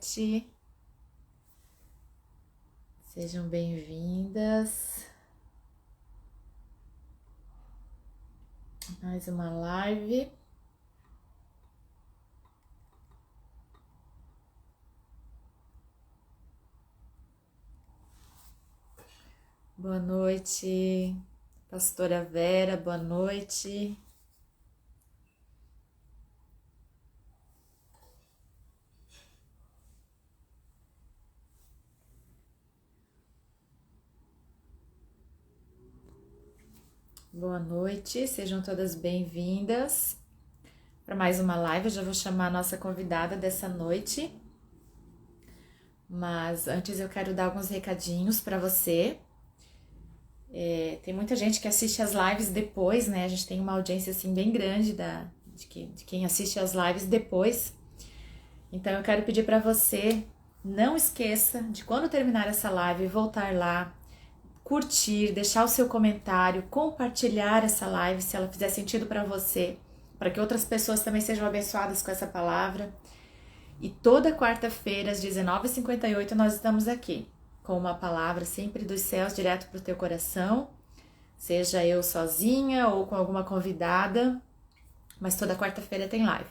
noite, sejam bem-vindas a mais uma live. Boa noite, pastora Vera, boa noite. Boa noite, sejam todas bem-vindas para mais uma live. Eu já vou chamar a nossa convidada dessa noite, mas antes eu quero dar alguns recadinhos para você. Tem muita gente que assiste as lives depois, né? A gente tem uma audiência assim bem grande de quem assiste as lives depois. Então eu quero pedir para você, não esqueça de quando terminar essa live, voltar lá, curtir, deixar o seu comentário, compartilhar essa live se ela fizer sentido para você, para que outras pessoas também sejam abençoadas com essa palavra. E toda quarta-feira, às 19h58, nós estamos aqui com uma palavra sempre dos céus direto para o teu coração, seja eu sozinha ou com alguma convidada, mas toda quarta-feira tem live,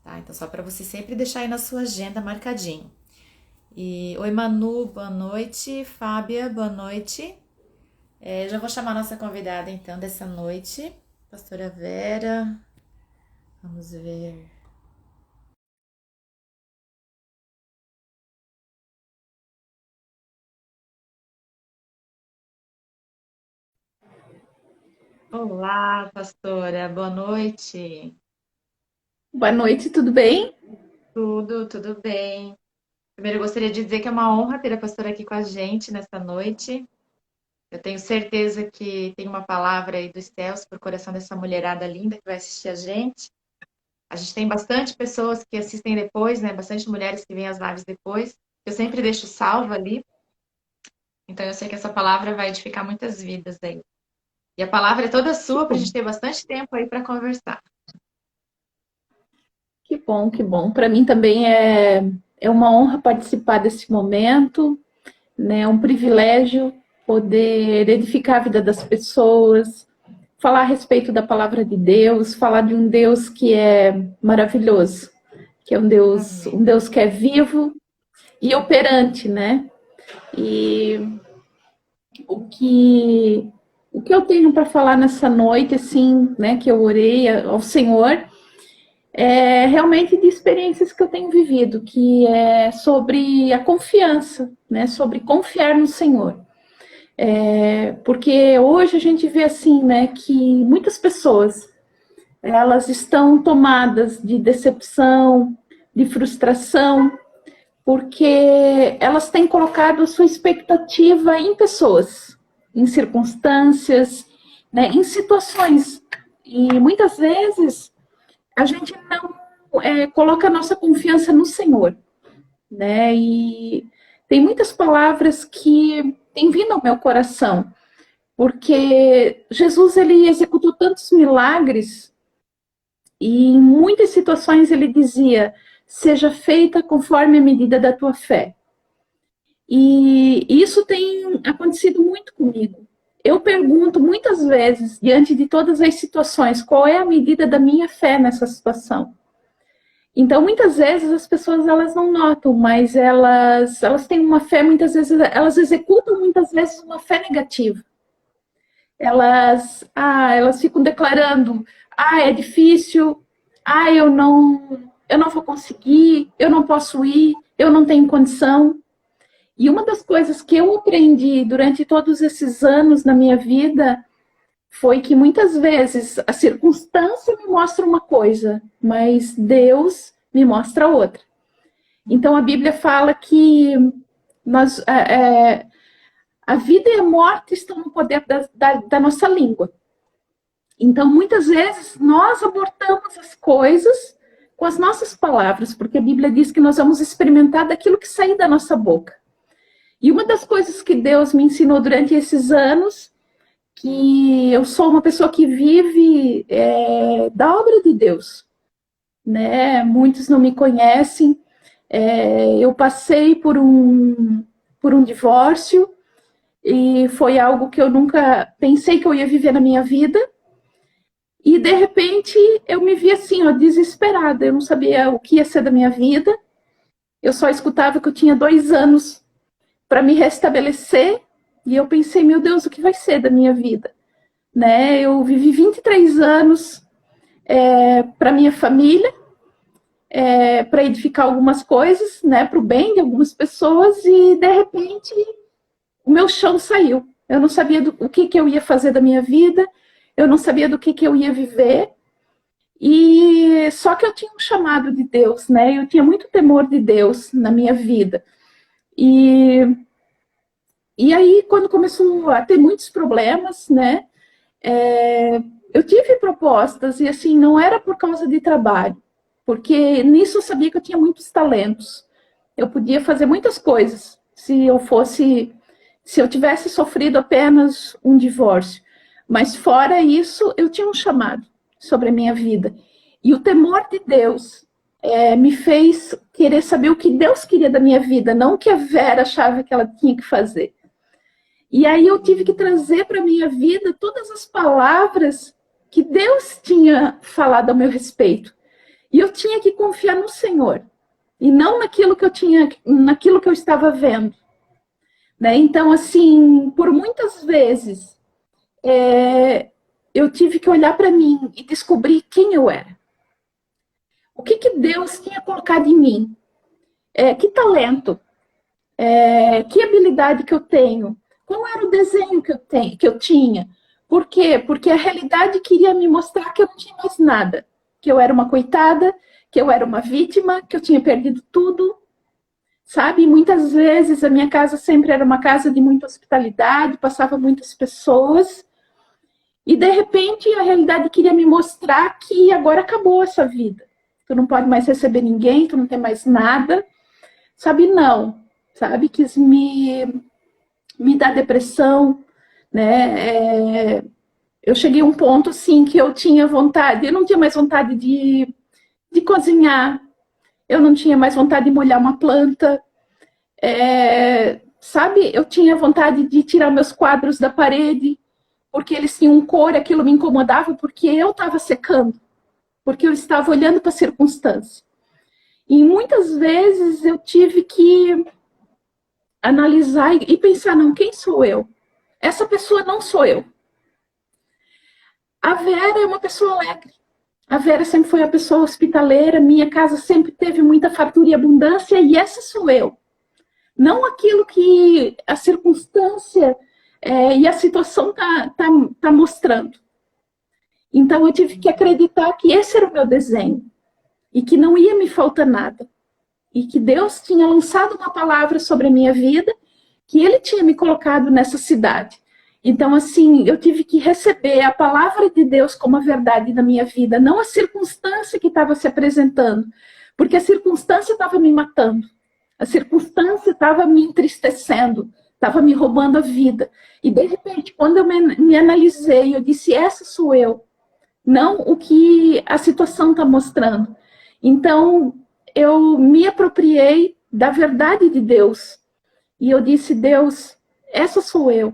tá? Então só para você sempre deixar aí na sua agenda marcadinho. Oi Manu, boa noite. Fábia, boa noite. Já vou chamar a nossa convidada então dessa noite, pastora Vera. Vamos ver. Olá, pastora, boa noite. Boa noite, tudo bem? Tudo bem. Primeiro, eu gostaria de dizer que é uma honra ter a pastora aqui com a gente nessa noite. Eu tenho certeza que tem uma palavra aí dos céus para o coração dessa mulherada linda que vai assistir a gente. A gente tem bastante pessoas que assistem depois, né? Bastante mulheres que veem as lives depois. Eu sempre deixo salvo ali. Então eu sei que essa palavra vai edificar muitas vidas aí. E a palavra é toda Que sua para a gente bom, ter bastante tempo aí para conversar. que bom, que bom. Para mim também é uma honra participar desse momento, né? É um privilégio poder edificar a vida das pessoas, falar a respeito da palavra de Deus, falar de um Deus que é maravilhoso, que é Amém. um Deus que é vivo e operante, né? E o que o que eu tenho para falar nessa noite, assim, né, que eu orei ao Senhor, realmente de experiências que eu tenho vivido, que é sobre a confiança, né? Sobre confiar no Senhor. Porque hoje a gente vê assim, né, que muitas pessoas elas estão tomadas de decepção, de frustração, porque elas têm colocado a sua expectativa em pessoas, em circunstâncias, né, em situações. E muitas vezes a gente não coloca a nossa confiança no Senhor, né? E tem muitas palavras que têm vindo ao meu coração, porque Jesus ele executou tantos milagres e em muitas situações ele dizia: seja feita conforme a medida da tua fé. E isso tem acontecido muito comigo. Eu pergunto muitas vezes, diante de todas as situações, qual é a medida da minha fé nessa situação? Então, muitas vezes as pessoas elas não notam, mas elas têm uma fé, muitas vezes elas executam muitas vezes uma fé negativa. Elas ficam declarando: é difícil, eu não vou conseguir, eu não posso ir, eu não tenho condição. E uma das coisas que eu aprendi durante todos esses anos na minha vida foi que muitas vezes a circunstância me mostra uma coisa, mas Deus me mostra outra. Então a Bíblia fala que nós, a vida e a morte estão no poder da nossa língua. Então muitas vezes nós abortamos as coisas com as nossas palavras, porque a Bíblia diz que nós vamos experimentar daquilo que sair da nossa boca. E uma das coisas que Deus me ensinou durante esses anos, que eu sou uma pessoa que vive da obra de Deus, né? Muitos não me conhecem, Eu passei por um divórcio e foi algo que eu nunca pensei que eu ia viver na minha vida. E, de repente, eu me vi assim, ó, desesperada. Eu não sabia o que ia ser da minha vida. Eu só escutava que eu tinha 2 anos para me restabelecer. E eu pensei, meu Deus, o que vai ser da minha vida? Né? Eu vivi 23 anos para minha família, para edificar algumas coisas, né, para o bem de algumas pessoas. E, de repente, o meu chão saiu. Eu não sabia o que eu ia fazer da minha vida. Eu não sabia do que eu ia viver. E só que eu tinha um chamado de Deus, né? Eu tinha muito temor de Deus na minha vida. E aí, quando começou a ter muitos problemas, né? Eu tive propostas e, assim, não era por causa de trabalho. Porque nisso eu sabia que eu tinha muitos talentos. Eu podia fazer muitas coisas se eu tivesse sofrido apenas um divórcio. Mas fora isso, eu tinha um chamado sobre a minha vida. E o temor de Deus me fez querer saber o que Deus queria da minha vida, não o que a Vera achava que ela tinha que fazer. E aí eu tive que trazer para a minha vida todas as palavras que Deus tinha falado a meu respeito. E eu tinha que confiar no Senhor, e não naquilo que eu estava vendo. Né? Então, assim, por muitas vezes, eu tive que olhar para mim e descobrir quem eu era. O que Deus tinha colocado em mim? Que talento? Que habilidade que eu tenho? Qual era o desenho que eu tinha? Por quê? Porque a realidade queria me mostrar que eu não tinha mais nada. Que eu era uma coitada, que eu era uma vítima, que eu tinha perdido tudo. Sabe? Muitas vezes a minha casa sempre era uma casa de muita hospitalidade, passava muitas pessoas. E, de repente, a realidade queria me mostrar que agora acabou essa vida. Tu não pode mais receber ninguém, tu não tem mais nada. Sabe, não. Sabe, quis me dar depressão, né? Eu cheguei a um ponto, assim, que eu tinha vontade, eu não tinha mais vontade de cozinhar, eu não tinha mais vontade de molhar uma planta, sabe, eu tinha vontade de tirar meus quadros da parede, porque eles tinham cor, aquilo me incomodava, porque eu estava secando, porque eu estava olhando para a circunstância. E muitas vezes eu tive que analisar e pensar, não, quem sou eu? Essa pessoa não sou eu. A Vera é uma pessoa alegre. A Vera sempre foi uma pessoa hospitaleira, minha casa sempre teve muita fartura e abundância, e essa sou eu. Não aquilo que a circunstância e a situação tá mostrando. Então eu tive que acreditar que esse era o meu desenho, e que não ia me faltar nada. E que Deus tinha lançado uma palavra sobre a minha vida, que Ele tinha me colocado nessa cidade. Então, assim, eu tive que receber a palavra de Deus como a verdade da minha vida, não a circunstância que estava se apresentando, porque a circunstância estava me matando, a circunstância estava me entristecendo, estava me roubando a vida. E, de repente, quando eu me analisei, eu disse, essa sou eu, não o que a situação está mostrando. Então, eu me apropriei da verdade de Deus, e eu disse, Deus, essa sou eu.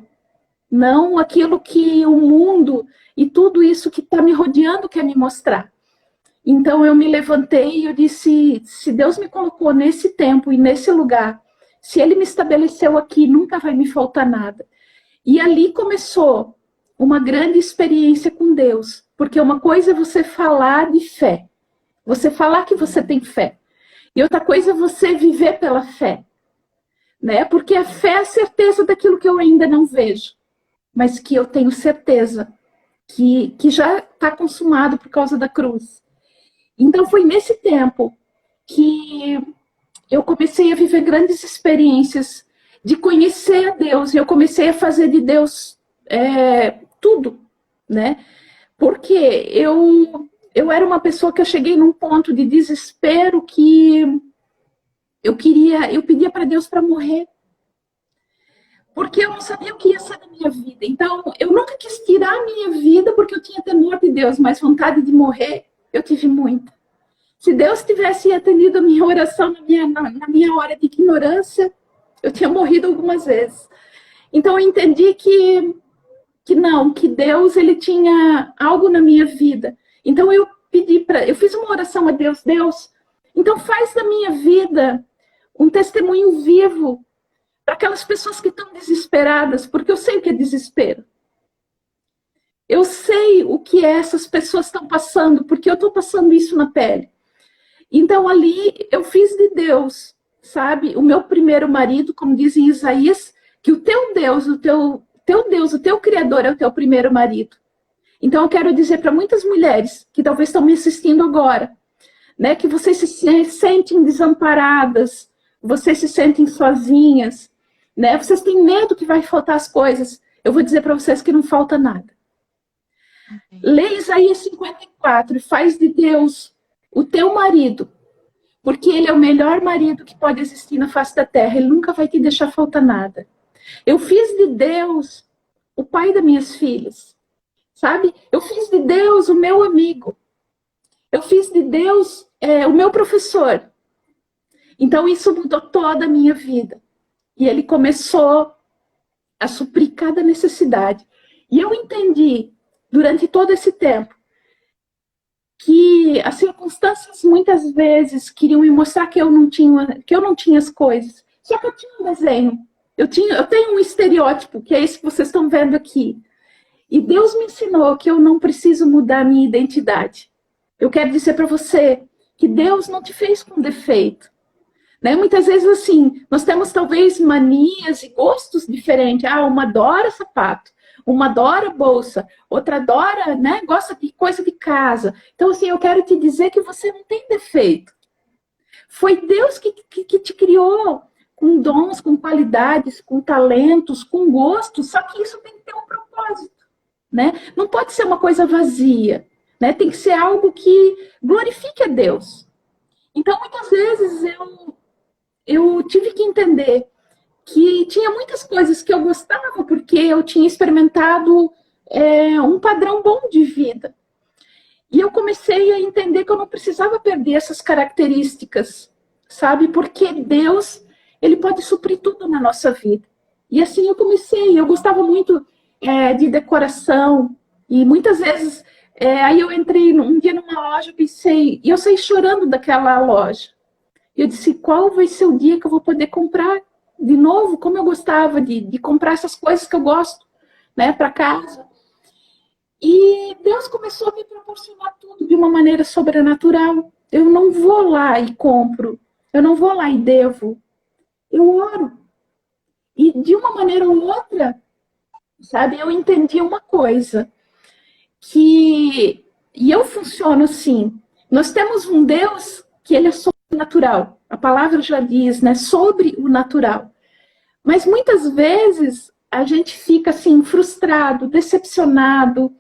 Não aquilo que o mundo e tudo isso que está me rodeando quer me mostrar. Então eu me levantei e eu disse, se Deus me colocou nesse tempo e nesse lugar, se Ele me estabeleceu aqui, nunca vai me faltar nada. E ali começou uma grande experiência com Deus, porque uma coisa é você falar de fé, você falar que você tem fé, e outra coisa é você viver pela fé, né? Porque a fé é a certeza daquilo que eu ainda não vejo, mas que eu tenho certeza que já está consumado por causa da cruz. Então foi nesse tempo que eu comecei a viver grandes experiências de conhecer a Deus, e eu comecei a fazer de Deus tudo, né? Porque eu era uma pessoa que eu cheguei num ponto de desespero que eu pedia para Deus para morrer, porque eu não sabia o que ia ser da minha vida. Então, eu nunca quis tirar a minha vida porque eu tinha temor de Deus, mas vontade de morrer, eu tive muita. Se Deus tivesse atendido a minha oração na minha hora de ignorância, eu tinha morrido algumas vezes. Então eu entendi que não, que Deus, ele tinha algo na minha vida. Então eu fiz uma oração a Deus, Deus, então faz da minha vida um testemunho vivo para aquelas pessoas que estão desesperadas, porque eu sei o que é desespero. Eu sei o que essas pessoas estão passando, porque eu estou passando isso na pele. Então ali eu fiz de Deus, sabe, o meu primeiro marido, como diz em Isaías, que o teu Deus, o teu Criador é o teu primeiro marido. Então eu quero dizer para muitas mulheres que talvez estão me assistindo agora, né, que vocês se sentem desamparadas, vocês se sentem sozinhas, né, vocês têm medo que vai faltar as coisas. Eu vou dizer para vocês que não falta nada. Lê Isaías 54 e faz de Deus o teu marido, porque ele é o melhor marido que pode existir na face da terra. Ele nunca vai te deixar faltar nada. Eu fiz de Deus o pai das minhas filhas, sabe? Eu fiz de Deus o meu amigo. Eu fiz de Deus o meu professor. Então isso mudou toda a minha vida. E ele começou a suprir cada necessidade. E eu entendi, durante todo esse tempo, que as circunstâncias muitas vezes queriam me mostrar que eu não tinha as coisas. Só que eu tinha um desenho. Eu tenho um estereótipo, que é esse que vocês estão vendo aqui. E Deus me ensinou que eu não preciso mudar a minha identidade. Eu quero dizer para você que Deus não te fez com defeito. Né? Muitas vezes, assim, nós temos talvez manias e gostos diferentes. Ah, uma adora sapato, uma adora bolsa, outra adora, né, gosta de coisa de casa. Então, assim, eu quero te dizer que você não tem defeito. Foi Deus que te criou com dons, com qualidades, com talentos, com gostos, só que isso tem que ter um propósito, né? Não pode ser uma coisa vazia, né? Tem que ser algo que glorifique a Deus. Então, muitas vezes, eu tive que entender que tinha muitas coisas que eu gostava porque eu tinha experimentado um padrão bom de vida. E eu comecei a entender que eu não precisava perder essas características, sabe? Porque Deus, ele pode suprir tudo na nossa vida. E assim eu gostava muito de decoração, e muitas vezes, aí eu entrei um dia numa loja e eu saí chorando daquela loja. Eu disse, qual vai ser o dia que eu vou poder comprar de novo, como eu gostava de comprar essas coisas que eu gosto, né, para casa. E Deus começou a me proporcionar tudo de uma maneira sobrenatural. Eu não vou lá e compro, eu não vou lá e devo, eu oro. E de uma maneira ou outra, sabe, eu entendi uma coisa, e eu funciono assim, nós temos um Deus que ele é sobrenatural, a palavra já diz, né, sobre o natural. Mas muitas vezes a gente fica assim, frustrado, decepcionado,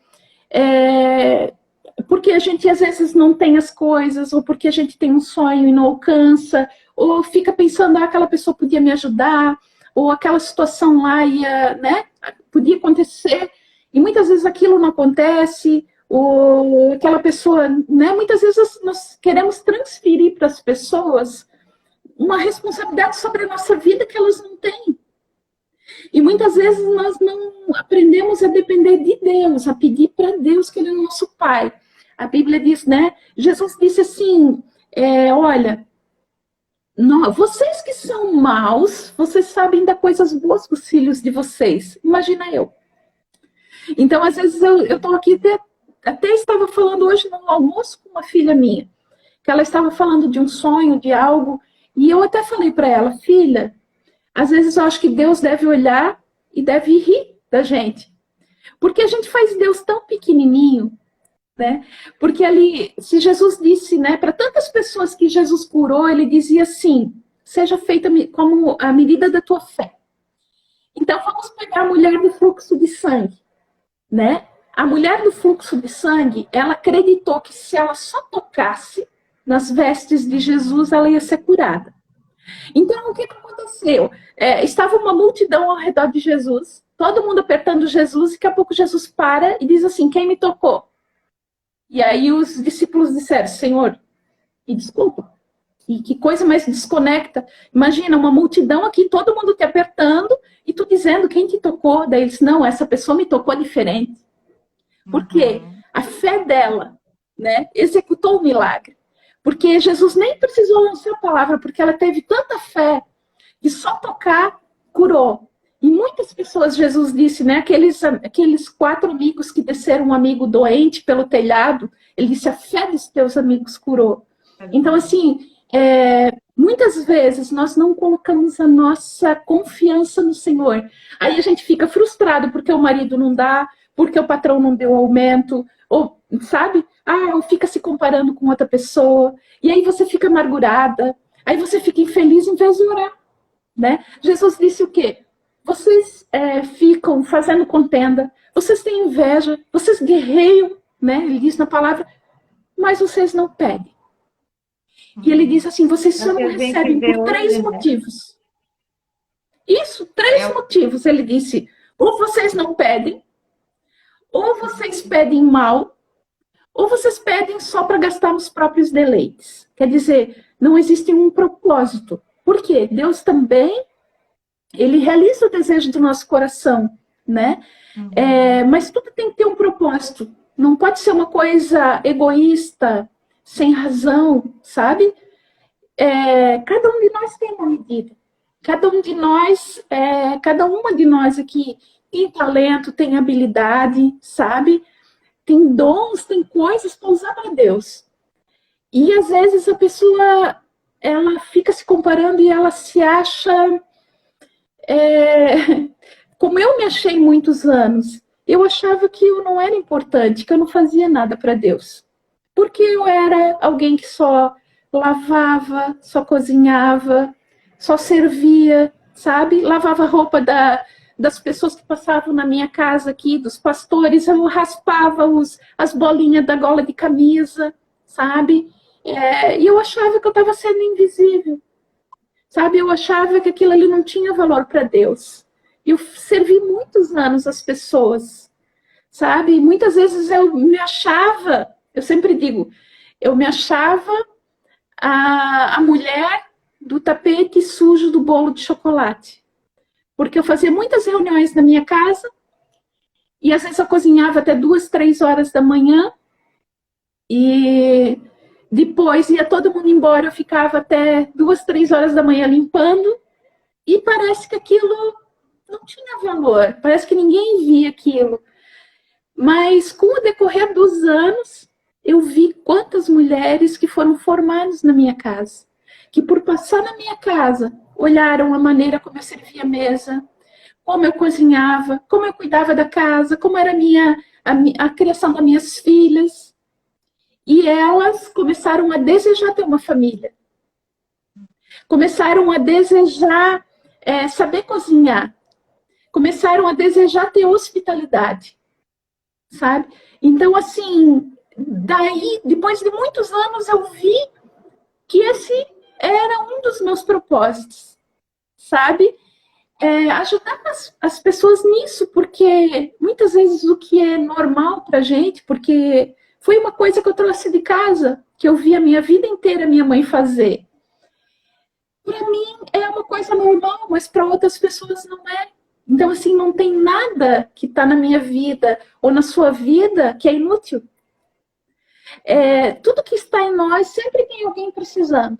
porque a gente às vezes não tem as coisas, ou porque a gente tem um sonho e não alcança, ou fica pensando, aquela pessoa podia me ajudar, ou aquela situação lá né, podia acontecer, e muitas vezes aquilo não acontece, ou aquela pessoa, né, muitas vezes nós queremos transferir para as pessoas uma responsabilidade sobre a nossa vida que elas não têm. E muitas vezes nós não aprendemos a depender de Deus, a pedir para Deus que Ele é o nosso Pai. A Bíblia diz, né? Jesus disse assim, olha, vocês que são maus, vocês sabem dar coisas boas para os filhos de vocês. Imagina eu. Então, às vezes, eu estou aqui, até estava falando hoje no almoço com uma filha minha, que ela estava falando de um sonho, de algo, e eu até falei para ela, filha, às vezes eu acho que Deus deve olhar e deve rir da gente. Porque a gente faz Deus tão pequenininho, né? Porque ali, se Jesus disse, né, para tantas pessoas que Jesus curou, ele dizia assim, seja feita como a medida da tua fé. Então vamos pegar a mulher do fluxo de sangue, né? A mulher do fluxo de sangue, ela acreditou que se ela só tocasse nas vestes de Jesus, ela ia ser curada. Então, o que aconteceu? Estava uma multidão ao redor de Jesus, todo mundo apertando Jesus, e daqui a pouco Jesus para e diz assim, quem me tocou? E aí os discípulos disseram, Senhor, E desculpa. E que coisa mais desconecta. Imagina uma multidão aqui, todo mundo te apertando e tu dizendo quem te tocou. Daí eles, não, essa pessoa me tocou diferente. Porque a fé dela, né, executou o milagre. Porque Jesus nem precisou lançar a palavra, porque ela teve tanta fé que só tocar curou. E muitas pessoas, Jesus disse, né, aqueles 4 amigos que desceram um amigo doente pelo telhado, ele disse, a fé dos teus amigos curou. Então, assim, muitas vezes nós não colocamos a nossa confiança no Senhor. Aí a gente fica frustrado porque o marido não dá, porque o patrão não deu aumento, ou, sabe? Ou fica se comparando com outra pessoa. E aí você fica amargurada, aí você fica infeliz em vez de orar, né? Jesus disse o quê? Vocês ficam fazendo contenda, vocês têm inveja, vocês guerreiam, né? Ele diz na palavra, mas vocês não pedem. E ele diz assim, vocês só não recebem por 3 motivos. Isso, 3 motivos. Ele disse, ou vocês não pedem, ou vocês pedem mal, ou vocês pedem só para gastar nos próprios deleites. Quer dizer, não existe um propósito. Por quê? Deus também, ele realiza o desejo do nosso coração, né? Mas tudo tem que ter um propósito. Não pode ser uma coisa egoísta, sem razão, sabe? Cada um de nós tem uma medida. Cada uma de nós aqui tem talento, tem habilidade, sabe? Tem dons, tem coisas para usar para Deus. E às vezes a pessoa, ela fica se comparando e ela se acha... Como eu me achei muitos anos, eu achava que eu não era importante, que eu não fazia nada para Deus. Porque eu era alguém que só lavava, só cozinhava, só servia, sabe? Lavava a roupa das pessoas que passavam na minha casa aqui, dos pastores, eu raspava as bolinhas da gola de camisa, sabe? E eu achava que eu estava sendo invisível, sabe? Eu achava que aquilo ali não tinha valor para Deus. Eu servi muitos anos às pessoas, sabe? Muitas vezes eu me achava, eu sempre digo, eu me achava a mulher do tapete sujo do bolo de chocolate. Porque eu fazia muitas reuniões na minha casa e às vezes eu cozinhava até 2, 3 horas da manhã e depois ia todo mundo embora, eu ficava até 2, 3 horas da manhã limpando e parece que aquilo não tinha valor, parece que ninguém via aquilo. Mas com o decorrer dos anos, eu vi quantas mulheres que foram formadas na minha casa, que por passar na minha casa, olharam a maneira como eu servia a mesa, como eu cozinhava, como eu cuidava da casa, como era a criação das minhas filhas. E elas começaram a desejar ter uma família. Começaram a desejar saber cozinhar. Começaram a desejar ter hospitalidade. Sabe? Então, assim, daí, depois de muitos anos, eu vi que esse era um dos meus propósitos, sabe? Ajudar as pessoas nisso, porque muitas vezes o que é normal pra gente, porque foi uma coisa que eu trouxe de casa, que eu vi a minha vida inteira minha mãe fazer. Para mim é uma coisa normal, mas para outras pessoas não é. Então, assim, não tem nada que está na minha vida ou na sua vida que é inútil. Tudo que está em nós sempre tem alguém precisando.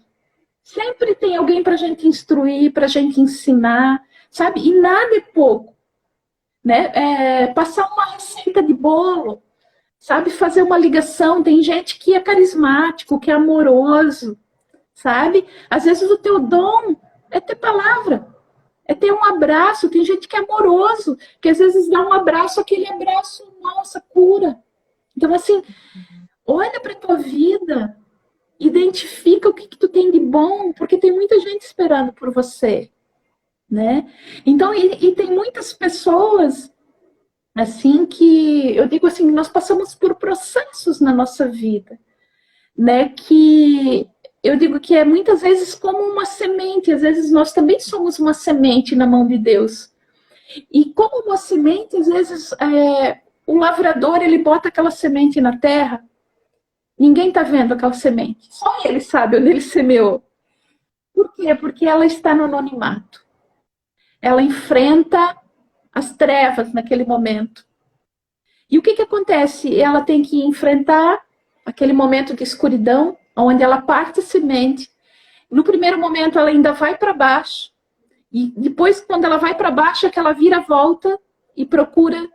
Sempre tem alguém para a gente instruir, para a gente ensinar, sabe? E nada é pouco. Né? Passar uma receita de bolo, sabe? Fazer uma ligação. Tem gente que é carismático, que é amoroso, sabe? Às vezes o teu dom é ter palavra. É ter um abraço, tem gente que é amoroso, que às vezes dá um abraço, aquele abraço, nossa, cura. Então, assim, olha para a tua vida, identifica o que tu tem de bom, porque tem muita gente esperando por você, né? Então, e tem muitas pessoas, assim, que, eu digo assim, nós passamos por processos na nossa vida, né, que... Eu digo que é muitas vezes como uma semente, às vezes nós também somos uma semente na mão de Deus. E como uma semente, às vezes o lavrador, ele bota aquela semente na terra Ninguém está vendo aquela semente. Só ele sabe onde ele semeou. Por quê? Porque ela está no anonimato. Ela enfrenta as trevas naquele momento. E o que acontece? Ela tem que enfrentar aquele momento de escuridão, onde ela parte a semente. No primeiro momento, ela ainda vai para baixo. E depois, quando ela vai para baixo, é que ela vira a volta e procura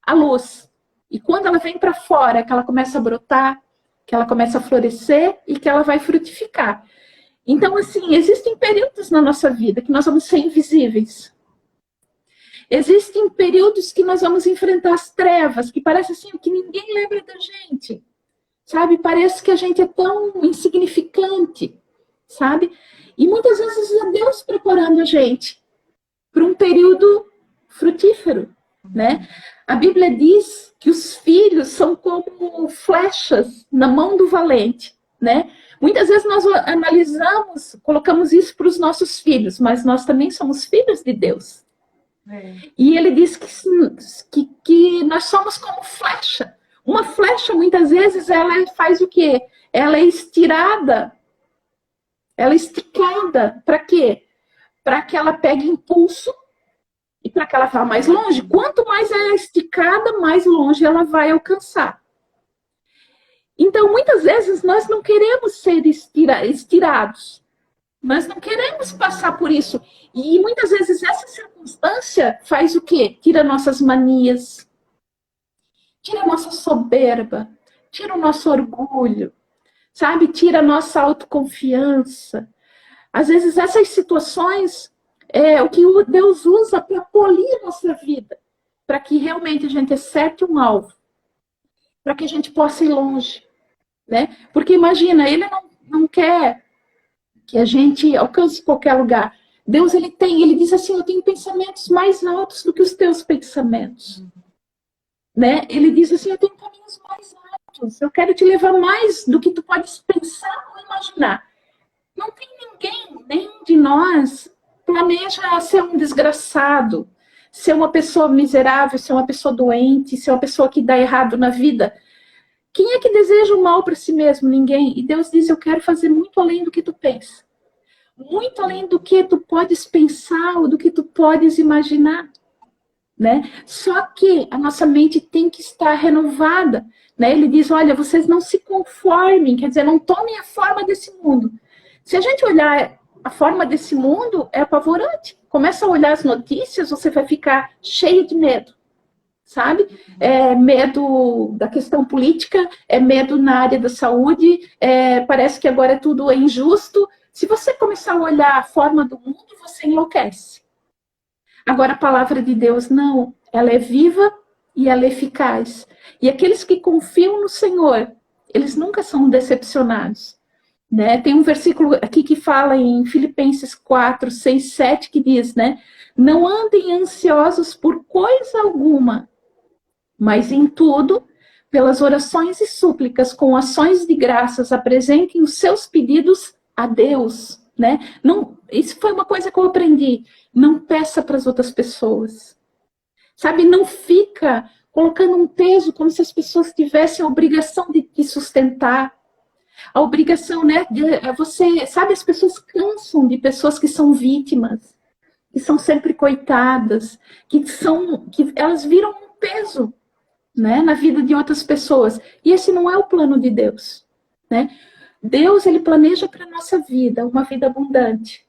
a luz. E quando ela vem para fora, é que ela começa a brotar, que ela começa a florescer e que ela vai frutificar. Então, assim, existem períodos na nossa vida que nós vamos ser invisíveis. Existem períodos que nós vamos enfrentar as trevas, que parece assim, que ninguém lembra da gente. Sabe? Parece que a gente é tão insignificante, sabe? E muitas vezes é Deus preparando a gente para um período frutífero, né? A Bíblia diz que os filhos são como flechas na mão do valente, né? Muitas vezes nós analisamos, colocamos isso para os nossos filhos, mas nós também somos filhos de Deus. E ele diz que nós somos como flecha. Uma flecha, muitas vezes, ela faz o quê? Ela é estirada, ela é esticada. Para quê? Para que ela pegue impulso e para que ela vá mais longe. Quanto mais ela é esticada, mais longe ela vai alcançar. Então, muitas vezes, nós não queremos ser estirados. Nós não queremos passar por isso. E muitas vezes essa circunstância faz o quê? Tira nossas manias, tira a nossa soberba, tira o nosso orgulho, sabe? Tira a nossa autoconfiança. Às vezes essas situações é o que Deus usa para polir a nossa vida, para que realmente a gente acerte um alvo, para que a gente possa ir longe, né? Porque imagina, ele não quer que a gente alcance qualquer lugar. Deus, ele diz assim, eu tenho pensamentos mais altos do que os teus pensamentos. Né? Ele diz assim, eu tenho caminhos mais altos, eu quero te levar mais do que tu podes pensar ou imaginar. Não tem ninguém, nenhum de nós, planeja ser um desgraçado, ser uma pessoa miserável, ser uma pessoa doente, ser uma pessoa que dá errado na vida. Quem é que deseja o mal para si mesmo? Ninguém. E Deus diz, eu quero fazer muito além do que tu pensa. Muito além do que tu podes pensar ou do que tu podes imaginar. Né? Só que a nossa mente tem que estar renovada. Né? Ele diz, olha, vocês não se conformem, quer dizer, não tomem a forma desse mundo. Se a gente olhar a forma desse mundo, é apavorante. Começa a olhar as notícias, você vai ficar cheio de medo. Sabe? É medo da questão política, é medo na área da saúde, parece que agora é tudo injusto. Se você começar a olhar a forma do mundo, você enlouquece. Agora a palavra de Deus, não. Ela é viva e ela é eficaz. E aqueles que confiam no Senhor, eles nunca são decepcionados. Né? Tem um versículo aqui que fala em Filipenses 4, 6, 7, que diz, né? Não andem ansiosos por coisa alguma, mas em tudo, pelas orações e súplicas, com ações de graças, apresentem os seus pedidos a Deus, né? Não, isso foi uma coisa que eu aprendi. Não peça para as outras pessoas. Sabe, não fica colocando um peso como se as pessoas tivessem a obrigação de te sustentar. A obrigação, né? Você, sabe, as pessoas cansam de pessoas que são vítimas, que são sempre coitadas, que elas viram um peso, né, na vida de outras pessoas. E esse não é o plano de Deus, né? Deus, ele planeja para a nossa vida uma vida abundante.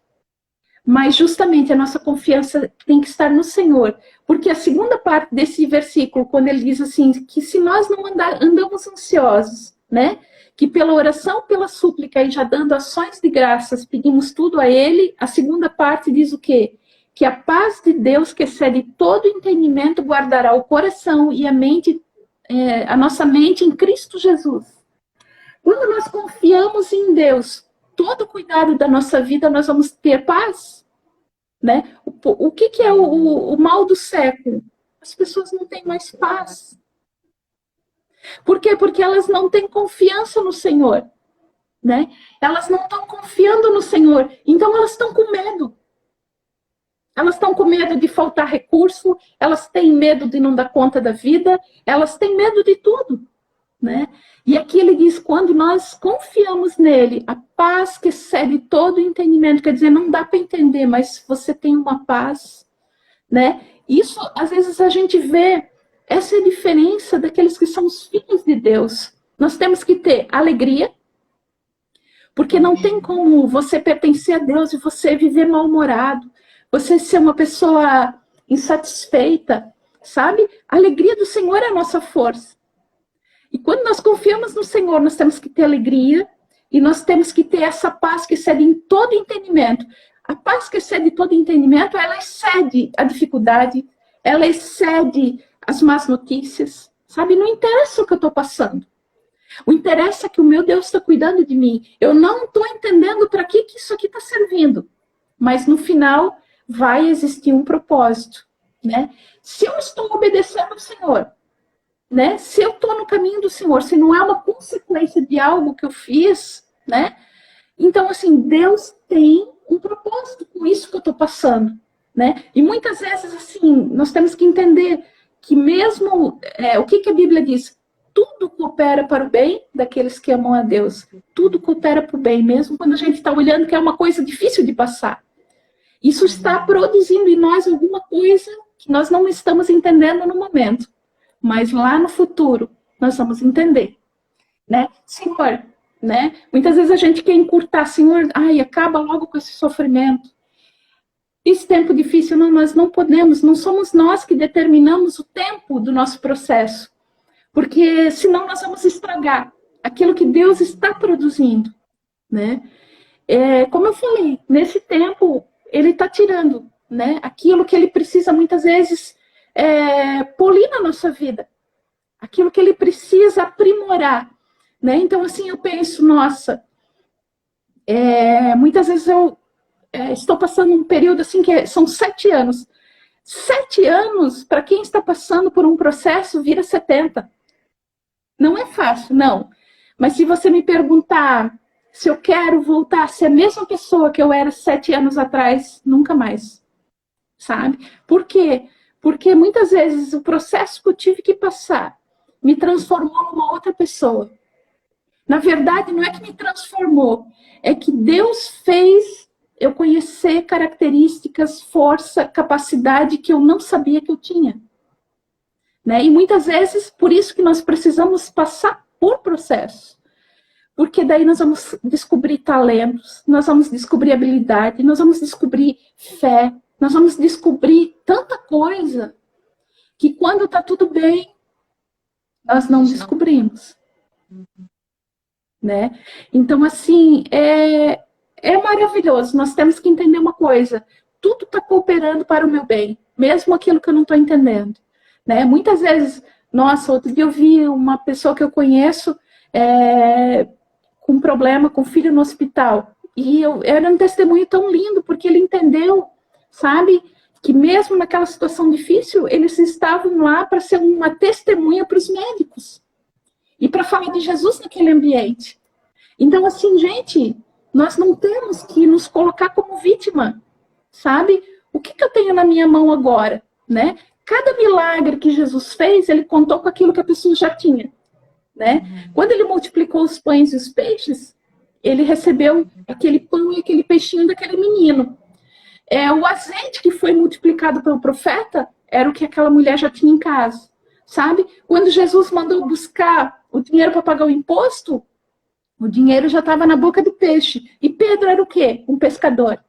Mas justamente a nossa confiança tem que estar no Senhor. Porque a segunda parte desse versículo, quando ele diz assim, que se nós não andamos ansiosos, né? Que pela oração, pela súplica e já dando ações de graças, pedimos tudo a ele, a segunda parte diz o quê? Que a paz de Deus, que excede todo entendimento, guardará o coração e a mente, a nossa mente em Cristo Jesus. Quando nós confiamos em Deus, todo o cuidado da nossa vida, nós vamos ter paz. Né? O que é o mal do século? As pessoas não têm mais paz. Por quê? Porque elas não têm confiança no Senhor. Né? Elas não estão confiando no Senhor. Então elas estão com medo. Elas estão com medo de faltar recurso, elas têm medo de não dar conta da vida, elas têm medo de tudo. Né? E aqui ele diz, quando nós confiamos nele, a paz que excede todo o entendimento, quer dizer, não dá para entender, mas você tem uma paz, né? Isso, às vezes, a gente vê, essa é a diferença daqueles que são os filhos de Deus. Nós temos que ter alegria, porque não tem como você pertencer a Deus e você viver mal-humorado, você ser uma pessoa insatisfeita, sabe? A alegria do Senhor é a nossa força. E quando nós confiamos no Senhor, nós temos que ter alegria e nós temos que ter essa paz que excede em todo entendimento. A paz que excede todo entendimento, ela excede a dificuldade, ela excede as más notícias, sabe? Não interessa o que eu estou passando. O interessa é que o meu Deus está cuidando de mim. Eu não estou entendendo para que isso aqui está servindo. Mas no final vai existir um propósito, né? Se eu estou obedecendo ao Senhor, né? Se eu estou no caminho do Senhor, se não é uma consequência de algo que eu fiz, né? Então, assim, Deus tem um propósito com isso que eu estou passando, né? E muitas vezes, assim, nós temos que entender que mesmo, o que a Bíblia diz? Tudo coopera para o bem daqueles que amam a Deus. Tudo coopera para o bem, mesmo quando a gente está olhando que é uma coisa difícil de passar. Isso está produzindo em nós alguma coisa que nós não estamos entendendo no momento. Mas lá no futuro, nós vamos entender, né? Senhor, né? Muitas vezes a gente quer encurtar, Senhor, ai, acaba logo com esse sofrimento. Esse tempo difícil, não, nós não podemos, não somos nós que determinamos o tempo do nosso processo. Porque senão nós vamos estragar aquilo que Deus está produzindo, né? Como eu falei, nesse tempo, Ele está tirando, né? Aquilo que Ele precisa muitas vezes polir na nossa vida, aquilo que Ele precisa aprimorar, né? Então, assim, eu penso, nossa, muitas vezes eu estou passando um período assim que são 7 anos. 7 anos, para quem está passando por um processo, vira 70. Não é fácil, não. Mas se você me perguntar se eu quero voltar a ser a mesma pessoa que eu era 7 anos atrás, nunca mais. Sabe? Por quê? Porque muitas vezes o processo que eu tive que passar me transformou numa outra pessoa. Na verdade, não é que me transformou, é que Deus fez eu conhecer características, força, capacidade que eu não sabia que eu tinha. Né? E muitas vezes, por isso que nós precisamos passar por processo. Porque daí nós vamos descobrir talentos, nós vamos descobrir habilidade, nós vamos descobrir fé, nós vamos descobrir tanta coisa que quando está tudo bem, nós não descobrimos. Né? Então, assim, é maravilhoso. Nós temos que entender uma coisa. Tudo está cooperando para o meu bem, mesmo aquilo que eu não estou entendendo. Né? Muitas vezes, nossa, outro dia eu vi uma pessoa que eu conheço com um problema com o filho no hospital. E era um testemunho tão lindo, porque ele entendeu, sabe, que mesmo naquela situação difícil, eles estavam lá para ser uma testemunha para os médicos. E para falar de Jesus naquele ambiente. Então, assim, gente, nós não temos que nos colocar como vítima, sabe? O que eu tenho na minha mão agora, né? Cada milagre que Jesus fez, ele contou com aquilo que a pessoa já tinha, né? Quando ele multiplicou os pães e os peixes, ele recebeu aquele pão e aquele peixinho daquele menino. O azeite que foi multiplicado pelo profeta era o que aquela mulher já tinha em casa, sabe? Quando Jesus mandou buscar o dinheiro para pagar o imposto, o dinheiro já estava na boca do peixe. E Pedro era o quê? Um pescador,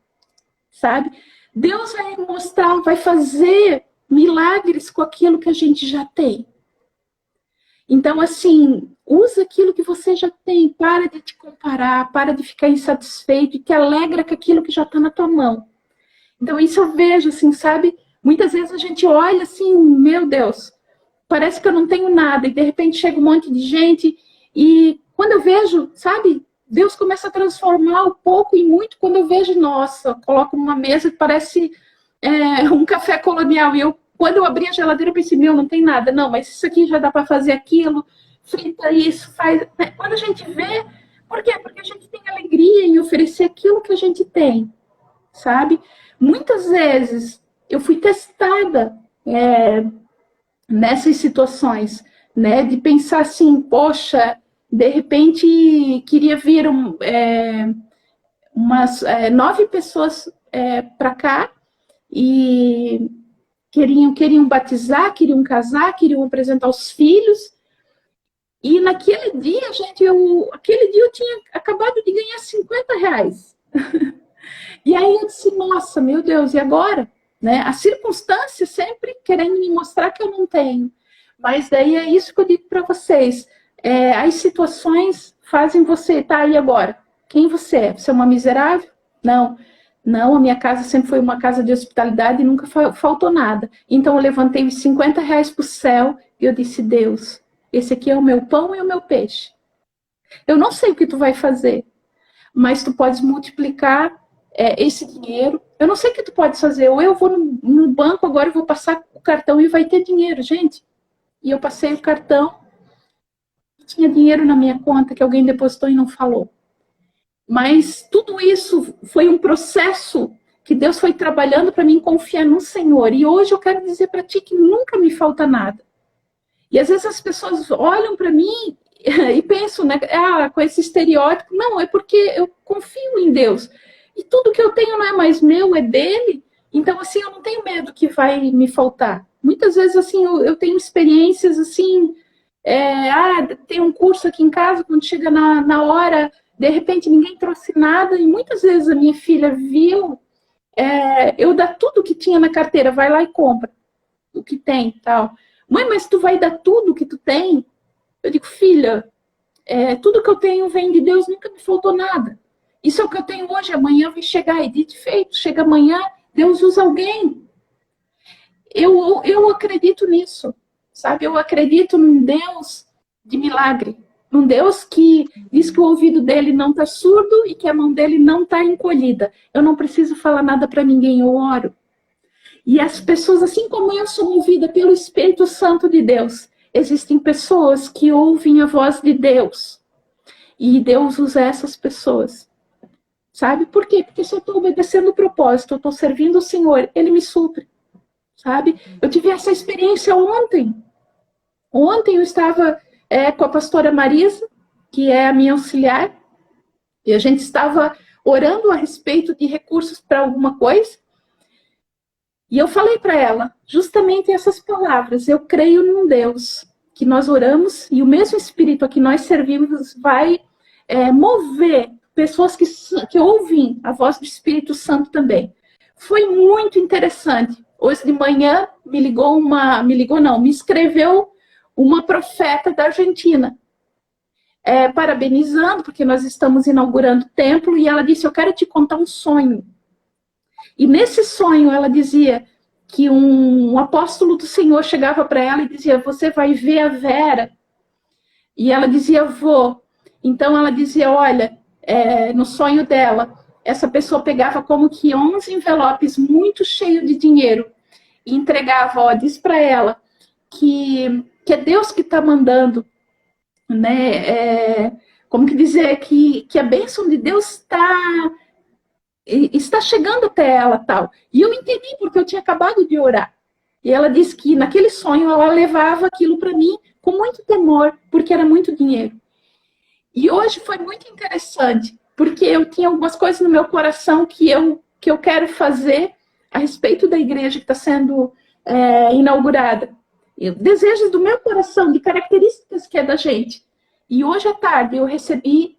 sabe? Deus vai mostrar, vai fazer milagres com aquilo que a gente já tem. Então, assim, usa aquilo que você já tem, para de te comparar, para de ficar insatisfeito e te alegra com aquilo que já está na tua mão. Então, isso eu vejo, assim, sabe? Muitas vezes a gente olha assim, meu Deus, parece que eu não tenho nada, e de repente chega um monte de gente, e quando eu vejo, sabe, Deus começa a transformar o pouco em muito, quando eu vejo, nossa, eu coloco uma mesa que parece um café colonial, e quando eu abri a geladeira, eu pensei, meu, não tem nada, não, mas isso aqui já dá para fazer aquilo, frita isso, faz... Quando a gente vê, por quê? Porque a gente tem alegria em oferecer aquilo que a gente tem, sabe? Muitas vezes eu fui testada nessas situações, né, de pensar assim, poxa, de repente queria vir umas 9 pessoas para cá e queriam batizar, queriam casar, queriam apresentar os filhos. E naquele dia, gente, aquele dia eu tinha acabado de ganhar R$ 50. E aí eu disse, nossa, meu Deus, e agora? Né? A circunstância sempre querendo me mostrar que eu não tenho. Mas daí é isso que eu digo para vocês. As situações fazem você, tá, e agora? Quem você é? Você é uma miserável? Não. Não, a minha casa sempre foi uma casa de hospitalidade e nunca faltou nada. Então eu levantei os R$ 50 para o céu e eu disse, Deus, esse aqui é o meu pão e o meu peixe. Eu não sei o que tu vai fazer, mas tu podes multiplicar esse dinheiro. Eu não sei o que tu podes fazer. Ou eu vou no banco agora, eu vou passar o cartão e vai ter dinheiro, gente. E eu passei o cartão, tinha dinheiro na minha conta que alguém depositou e não falou. Mas tudo isso foi um processo que Deus foi trabalhando para mim confiar no Senhor. E hoje eu quero dizer para ti que nunca me falta nada. E às vezes as pessoas olham para mim e pensam, né, com esse estereótipo. Não, é porque eu confio em Deus. E tudo que eu tenho não é mais meu, é dele. Então, assim, eu não tenho medo que vai me faltar. Muitas vezes, assim, eu tenho experiências, assim, tem um curso aqui em casa, quando chega na hora, de repente ninguém trouxe nada, e muitas vezes a minha filha viu eu dar tudo que tinha na carteira, vai lá e compra o que tem, tal. Mãe, mas tu vai dar tudo que tu tem? Eu digo, filha, tudo que eu tenho vem de Deus, nunca me faltou nada. Isso é o que eu tenho hoje, amanhã vai chegar, e dito feito, chega amanhã, Deus usa alguém. Eu acredito nisso, sabe? Eu acredito num Deus de milagre, num Deus que diz que o ouvido dele não está surdo e que a mão dele não está encolhida. Eu não preciso falar nada para ninguém, eu oro. E as pessoas, assim como eu sou movida pelo Espírito Santo de Deus, existem pessoas que ouvem a voz de Deus. E Deus usa essas pessoas. Sabe? Por quê? Porque se eu estou obedecendo o propósito, eu estou servindo o Senhor, Ele me supre. Sabe? Eu tive essa experiência ontem. Ontem eu estava com a pastora Marisa, que é a minha auxiliar, e a gente estava orando a respeito de recursos para alguma coisa. E eu falei para ela justamente essas palavras. Eu creio num Deus que nós oramos e o mesmo Espírito a que nós servimos vai mover pessoas que ouvem a voz do Espírito Santo também. Foi muito interessante. Hoje de manhã me escreveu uma profeta da Argentina, parabenizando, porque nós estamos inaugurando o templo, e ela disse, eu quero te contar um sonho. E nesse sonho ela dizia que um apóstolo do Senhor chegava para ela e dizia, você vai ver a Vera. E ela dizia, vou. Então ela dizia, olha, no sonho dela, essa pessoa pegava como que 11 envelopes muito cheios de dinheiro e entregava, diz para ela que é Deus que está mandando, né? Como que dizer que a bênção de Deus está chegando até ela, tal. E eu entendi porque eu tinha acabado de orar. E ela disse que naquele sonho ela levava aquilo para mim com muito temor, porque era muito dinheiro. E hoje foi muito interessante, porque eu tinha algumas coisas no meu coração que eu quero fazer a respeito da igreja que está sendo inaugurada. Desejos do meu coração, de características que é da gente. E hoje à tarde eu recebi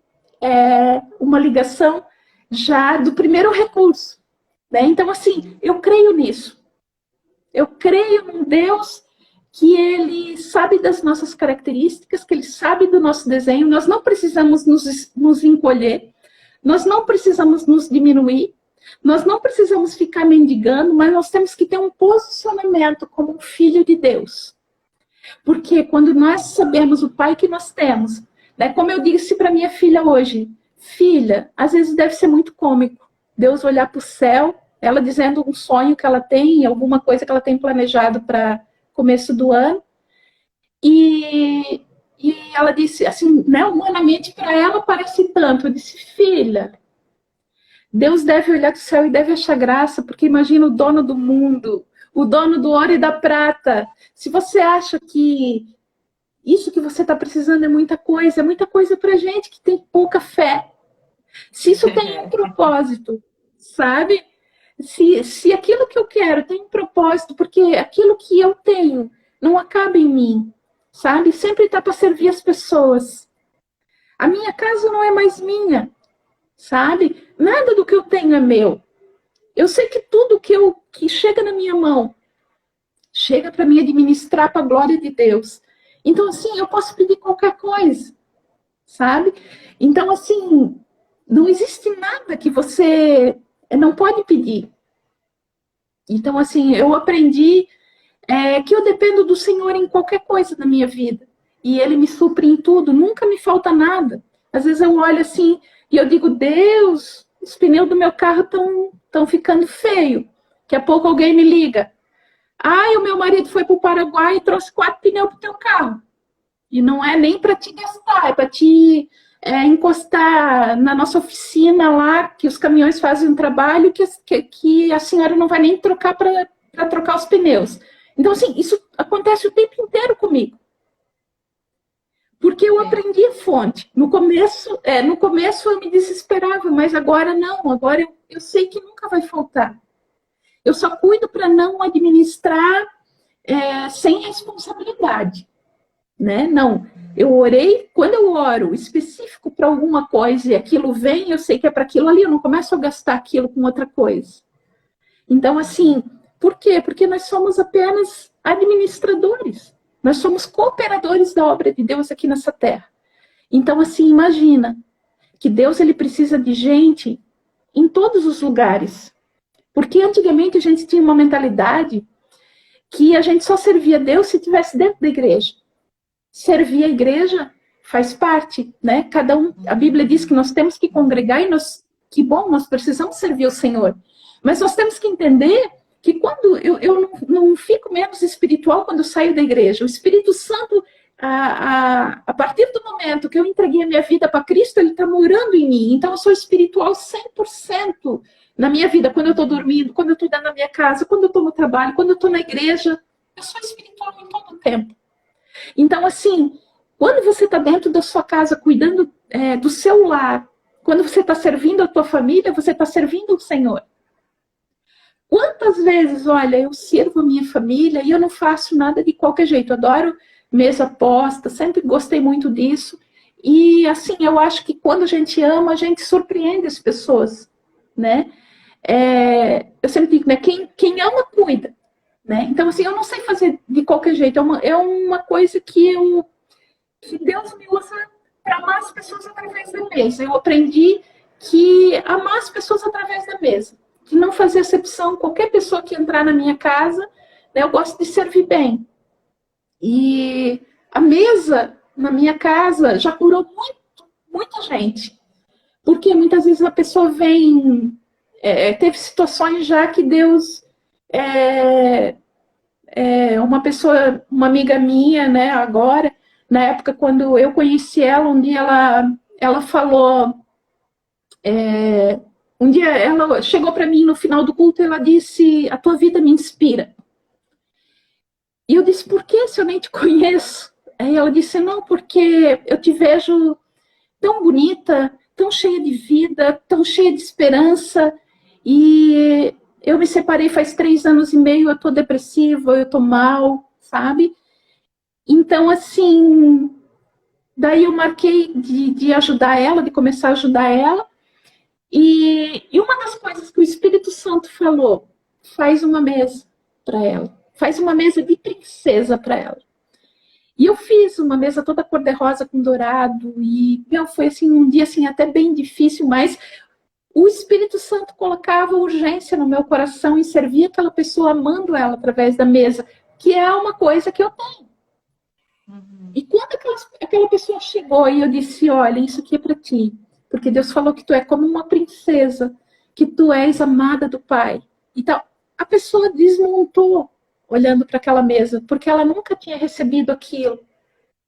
uma ligação já do primeiro recurso. Né? Então, assim, eu creio nisso. Eu creio num Deus que Ele sabe das nossas características, que Ele sabe do nosso desenho. Nós não precisamos nos encolher, nós não precisamos nos diminuir, nós não precisamos ficar mendigando, mas nós temos que ter um posicionamento como um filho de Deus. Porque quando nós sabemos o Pai que nós temos, né, como eu disse para minha filha hoje, filha, às vezes deve ser muito cômico Deus olhar para o céu, ela dizendo um sonho que ela tem, alguma coisa que ela tem planejado para começo do ano, e ela disse assim, né, humanamente para ela parece tanto. Eu disse, filha, Deus deve olhar do céu e deve achar graça, porque imagina o dono do mundo, o dono do ouro e da prata. Se você acha que Isso que você está precisando é muita coisa para gente que tem pouca fé. Se isso tem um propósito, sabe? Se aquilo que eu quero tem um propósito, porque aquilo que eu tenho não acaba em mim, sabe? Sempre está para servir as pessoas. A minha casa não é mais minha, sabe? Nada do que eu tenho é meu. Eu sei que tudo que chega na minha mão chega para me administrar para a glória de Deus. Então, assim, eu posso pedir qualquer coisa, sabe? Então, assim, não existe nada que você não pode pedir. Então, assim, eu aprendi que eu dependo do Senhor em qualquer coisa na minha vida. E Ele me supre em tudo, nunca me falta nada. Às vezes eu olho assim e eu digo, Deus, os pneus do meu carro estão ficando feio. Daqui a pouco alguém me liga. Ah, o meu marido foi para o Paraguai e trouxe 4 pneus para o teu carro. E não é nem para te gastar, é para te encostar na nossa oficina lá, que os caminhões fazem um trabalho que a senhora não vai nem trocar para trocar os pneus. Então, assim, isso acontece o tempo inteiro comigo. Porque eu aprendi a fonte. No começo eu me desesperava, mas agora não. Agora eu sei que nunca vai faltar. Eu só cuido para não administrar sem responsabilidade, né? Não. Eu orei, quando eu oro específico para alguma coisa e aquilo vem, eu sei que é para aquilo ali, eu não começo a gastar aquilo com outra coisa. Então, assim, por quê? Porque nós somos apenas administradores. Nós somos cooperadores da obra de Deus aqui nessa terra. Então, assim, imagina que Deus ele precisa de gente em todos os lugares. Porque antigamente a gente tinha uma mentalidade que a gente só servia a Deus se estivesse dentro da igreja. Servir a igreja faz parte, né? Cada um, a Bíblia diz que nós temos que congregar e que bom, nós precisamos servir o Senhor. Mas nós temos que entender que quando eu não fico menos espiritual quando eu saio da igreja. O Espírito Santo, a partir do momento que eu entreguei a minha vida para Cristo, ele está morando em mim. Então eu sou espiritual 100% na minha vida. Quando eu estou dormindo, quando eu estou dentro da minha casa, quando eu estou no trabalho, quando eu estou na igreja. Eu sou espiritual em todo o tempo. Então, assim, quando você está dentro da sua casa, cuidando do seu lar, quando você está servindo a tua família, você está servindo o Senhor. Quantas vezes, olha, eu sirvo a minha família e eu não faço nada de qualquer jeito. Eu adoro mesa posta, sempre gostei muito disso. E, assim, eu acho que quando a gente ama, a gente surpreende as pessoas, né? Eu sempre digo, né? Quem ama, cuida. Né? Então, assim, eu não sei fazer de qualquer jeito. É uma coisa que Deus me usa para amar as pessoas através da mesa. Eu aprendi que amar as pessoas através da mesa. De não fazer acepção. Qualquer pessoa que entrar na minha casa, né, eu gosto de servir bem. E a mesa na minha casa já curou muita gente. Porque muitas vezes a pessoa vem... teve situações já que Deus... uma pessoa, uma amiga minha, né, agora, na época quando eu conheci ela, um dia ela falou, um dia ela chegou para mim no final do culto e ela disse, a tua vida me inspira. E eu disse, por que se eu nem te conheço? Aí ela disse, não, porque eu te vejo tão bonita, tão cheia de vida, tão cheia de esperança, e eu me separei faz 3 anos e meio, eu tô depressiva, eu tô mal, sabe? Então, assim, daí eu marquei de ajudar ela, de começar a ajudar ela, e uma das coisas que o Espírito Santo falou, faz uma mesa para ela, faz uma mesa de princesa para ela. E eu fiz uma mesa toda cor-de-rosa com dourado, e, foi assim, um dia assim, até bem difícil, mas o Espírito Santo colocava urgência no meu coração em servir aquela pessoa, amando ela através da mesa, que é uma coisa que eu tenho. Uhum. E quando aquela pessoa chegou e eu disse, olha, isso aqui é para ti, porque Deus falou que tu é como uma princesa, que tu és amada do Pai. Então, a pessoa desmontou olhando para aquela mesa, porque ela nunca tinha recebido aquilo,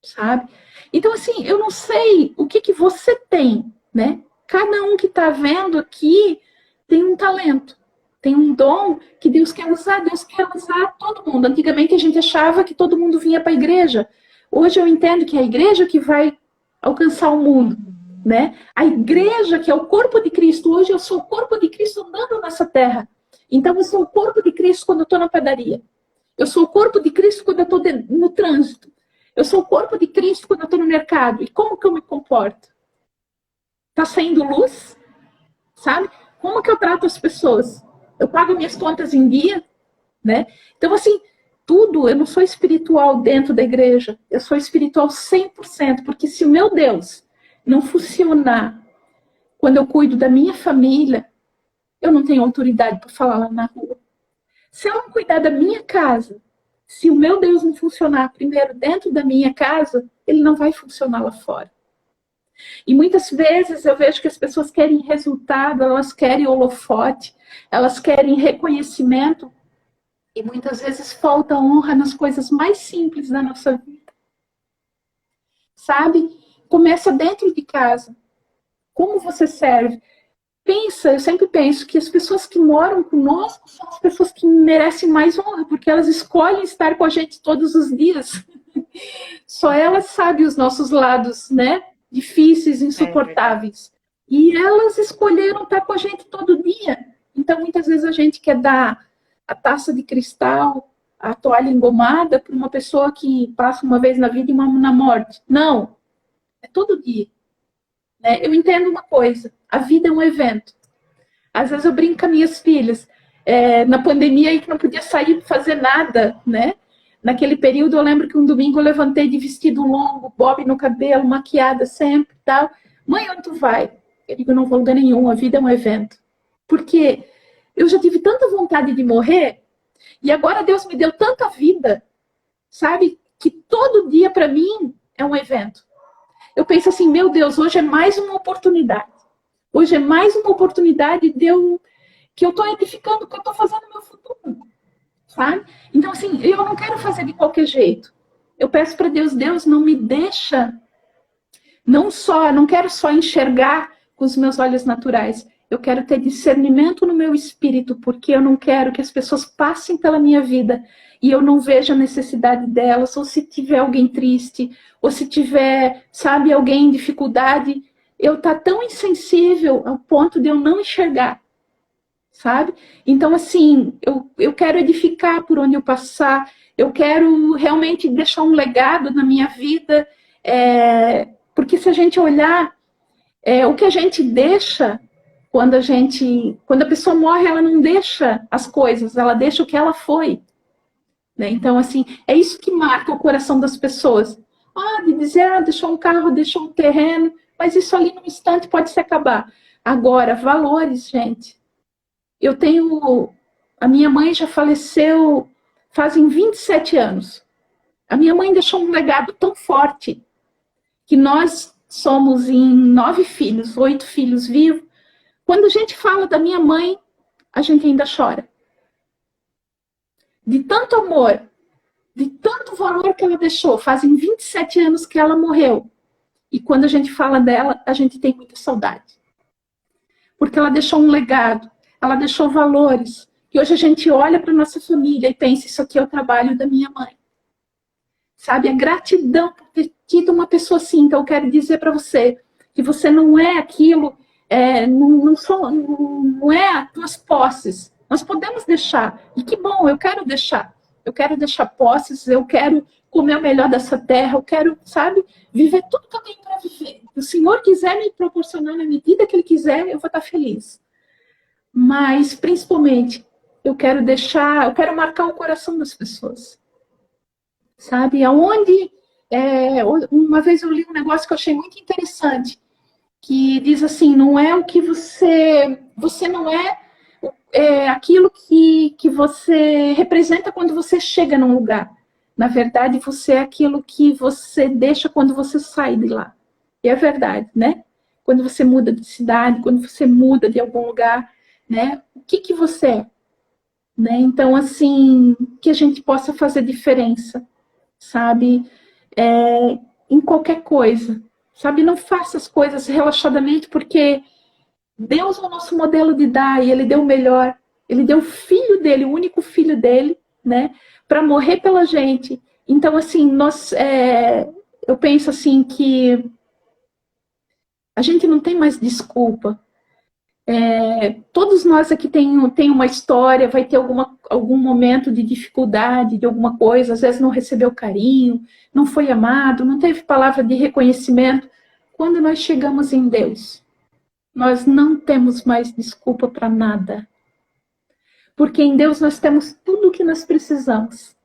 sabe? Então, assim, eu não sei o que você tem, né? Cada um que está vendo aqui tem um talento, tem um dom que Deus quer usar todo mundo. Antigamente a gente achava que todo mundo vinha para a igreja, Hoje eu entendo que é a igreja que vai alcançar o mundo, né? A igreja que é o corpo de Cristo. Hoje eu sou o corpo de Cristo andando nessa terra. Então eu sou o corpo de Cristo quando eu estou na padaria. Eu sou o corpo de Cristo quando eu estou no trânsito. Eu sou o corpo de Cristo quando eu estou no mercado. E como que eu me comporto? Está saindo luz? Sabe? Como que eu trato as pessoas? Eu pago minhas contas em dia, né? Então, assim, tudo, eu não sou espiritual dentro da igreja. Eu sou espiritual 100%, porque se o meu Deus não funcionar quando eu cuido da minha família, eu não tenho autoridade para falar lá na rua. Se eu não cuidar da minha casa, se o meu Deus não funcionar primeiro dentro da minha casa, ele não vai funcionar lá fora. E muitas vezes eu vejo que as pessoas querem resultado, elas querem holofote, elas querem reconhecimento, e muitas vezes falta honra nas coisas mais simples da nossa vida. Sabe? Começa dentro de casa. Como você serve? Pensa, eu sempre penso que as pessoas que moram conosco são as pessoas que merecem mais honra, porque elas escolhem estar com a gente todos os dias. Só elas sabem os nossos lados, né? Difíceis, insuportáveis. E elas escolheram estar com a gente todo dia. Então, muitas vezes a gente quer dar a taça de cristal, a toalha engomada para uma pessoa que passa uma vez na vida e uma na morte. Não, é todo dia. Né? Eu entendo uma coisa, a vida é um evento. Às vezes eu brinco com minhas filhas, na pandemia aí que não podia sair para fazer nada, né? Naquele período eu lembro que um domingo eu levantei de vestido longo, bob no cabelo, maquiada sempre e tal. Mãe, onde tu vai? Eu digo, não vou lugar nenhum, a vida é um evento. Porque eu já tive tanta vontade de morrer, e agora Deus me deu tanta vida, sabe? Que todo dia para mim é um evento. Eu penso assim, meu Deus, hoje é mais uma oportunidade. Hoje é mais uma oportunidade de que eu estou edificando, que eu estou fazendo no meu futuro. Sabe? Então, assim, eu não quero fazer de qualquer jeito. Eu peço para Deus, Deus, não me deixa, não quero só enxergar com os meus olhos naturais. Eu quero ter discernimento no meu espírito, porque eu não quero que as pessoas passem pela minha vida e eu não veja a necessidade delas, ou se tiver alguém triste, ou se tiver, sabe, alguém em dificuldade, eu tá tão insensível ao ponto de eu não enxergar, sabe? Então, assim, eu quero edificar por onde eu passar, eu quero realmente deixar um legado na minha vida, porque se a gente olhar, o que a gente deixa, quando a pessoa morre, ela não deixa as coisas, ela deixa o que ela foi. Né? Então, assim, é isso que marca o coração das pessoas. De dizer, deixou um carro, deixou um terreno, mas isso ali num instante pode se acabar. Agora, valores, gente. A minha mãe já faleceu fazem 27 anos. A minha mãe deixou um legado tão forte que nós somos em 9 filhos, 8 filhos vivos. Quando a gente fala da minha mãe, a gente ainda chora. De tanto amor, de tanto valor que ela deixou. Fazem 27 anos que ela morreu. E quando a gente fala dela, a gente tem muita saudade. Porque ela deixou um legado, ela deixou valores. Que hoje a gente olha para nossa família e pensa, isso aqui é o trabalho da minha mãe. Sabe, a gratidão por ter tido uma pessoa assim. Então eu quero dizer para você que você não é aquilo, não é as tuas posses. Nós podemos deixar. E que bom, eu quero deixar. Eu quero deixar posses, eu quero comer o melhor dessa terra, eu quero, sabe, viver tudo que eu tenho para viver. Se o Senhor quiser me proporcionar na medida que Ele quiser, eu vou estar feliz. Mas, principalmente, eu quero marcar o coração das pessoas. Sabe, aonde... uma vez eu li um negócio que eu achei muito interessante, que diz assim, não é o que você não é aquilo que você representa quando você chega num lugar. Na verdade, você é aquilo que você deixa quando você sai de lá. E é verdade, né? Quando você muda de cidade, quando você muda de algum lugar, né? O que você é? Né? Então, assim, que a gente possa fazer diferença, sabe? Em qualquer coisa. Sabe? Não faça as coisas relaxadamente, porque Deus é o nosso modelo de dar, e Ele deu o melhor. Ele deu o filho dele, o único filho dele, né, para morrer pela gente. Então, assim, eu penso assim que a gente não tem mais desculpa. Todos nós aqui tem uma história, vai ter algum momento de dificuldade, de alguma coisa, às vezes não recebeu carinho, não foi amado, não teve palavra de reconhecimento. Quando nós chegamos em Deus, nós não temos mais desculpa para nada. Porque em Deus nós temos tudo o que nós precisamos.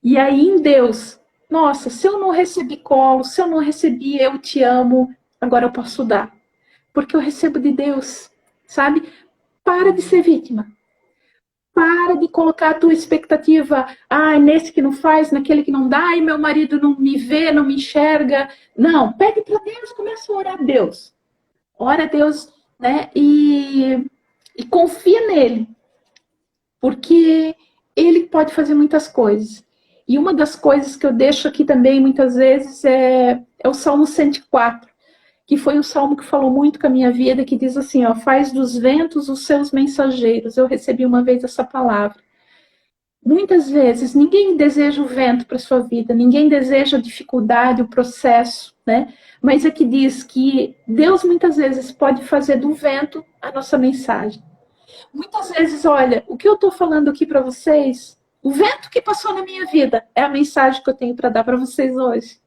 E aí em Deus, nossa, se eu não recebi colo, se eu não recebi eu te amo, agora eu posso dar. Porque eu recebo de Deus, sabe? Para de ser vítima. Para de colocar a tua expectativa, nesse que não faz, naquele que não dá, ai, meu marido não me vê, não me enxerga. Não, pede para Deus, começa a orar a Deus. Ora a Deus, né? E confia nele. Porque ele pode fazer muitas coisas. E uma das coisas que eu deixo aqui também, muitas vezes, é o Salmo 104, que foi um salmo que falou muito com a minha vida, que diz assim, ó, faz dos ventos os seus mensageiros. Eu recebi uma vez essa palavra. Muitas vezes, ninguém deseja o vento para sua vida, ninguém deseja a dificuldade, o processo, né? Mas é que diz que Deus muitas vezes pode fazer do vento a nossa mensagem. Muitas vezes, olha, o que eu estou falando aqui para vocês, o vento que passou na minha vida é a mensagem que eu tenho para dar para vocês hoje.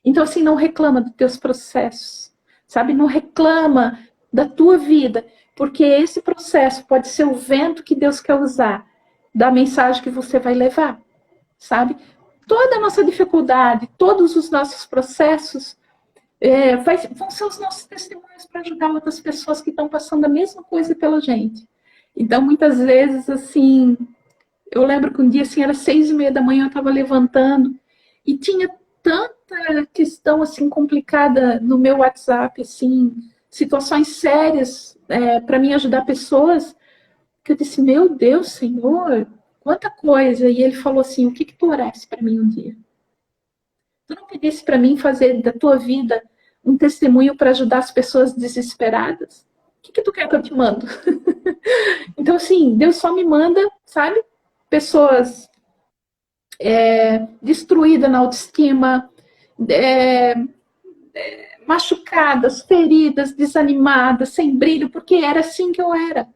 Então, assim, não reclama dos teus processos, sabe? Não reclama da tua vida, porque esse processo pode ser o vento que Deus quer usar, da mensagem que você vai levar, sabe? Toda a nossa dificuldade, todos os nossos processos vão ser os nossos testemunhos para ajudar outras pessoas que estão passando a mesma coisa pela gente. Então, muitas vezes, assim, eu lembro que um dia, assim, era 6:30 da manhã, eu estava levantando e tinha tanta questão, assim, complicada no meu WhatsApp, assim, situações sérias para mim ajudar pessoas, que eu disse, meu Deus, Senhor, quanta coisa. E ele falou assim, o que tu orasse para mim um dia? Tu não pedisse para mim fazer da tua vida um testemunho para ajudar as pessoas desesperadas? O que tu quer que eu te mando? Então, assim, Deus só me manda, sabe? Pessoas destruídas na autoestima, machucadas, feridas, desanimadas, sem brilho, porque era assim que eu era.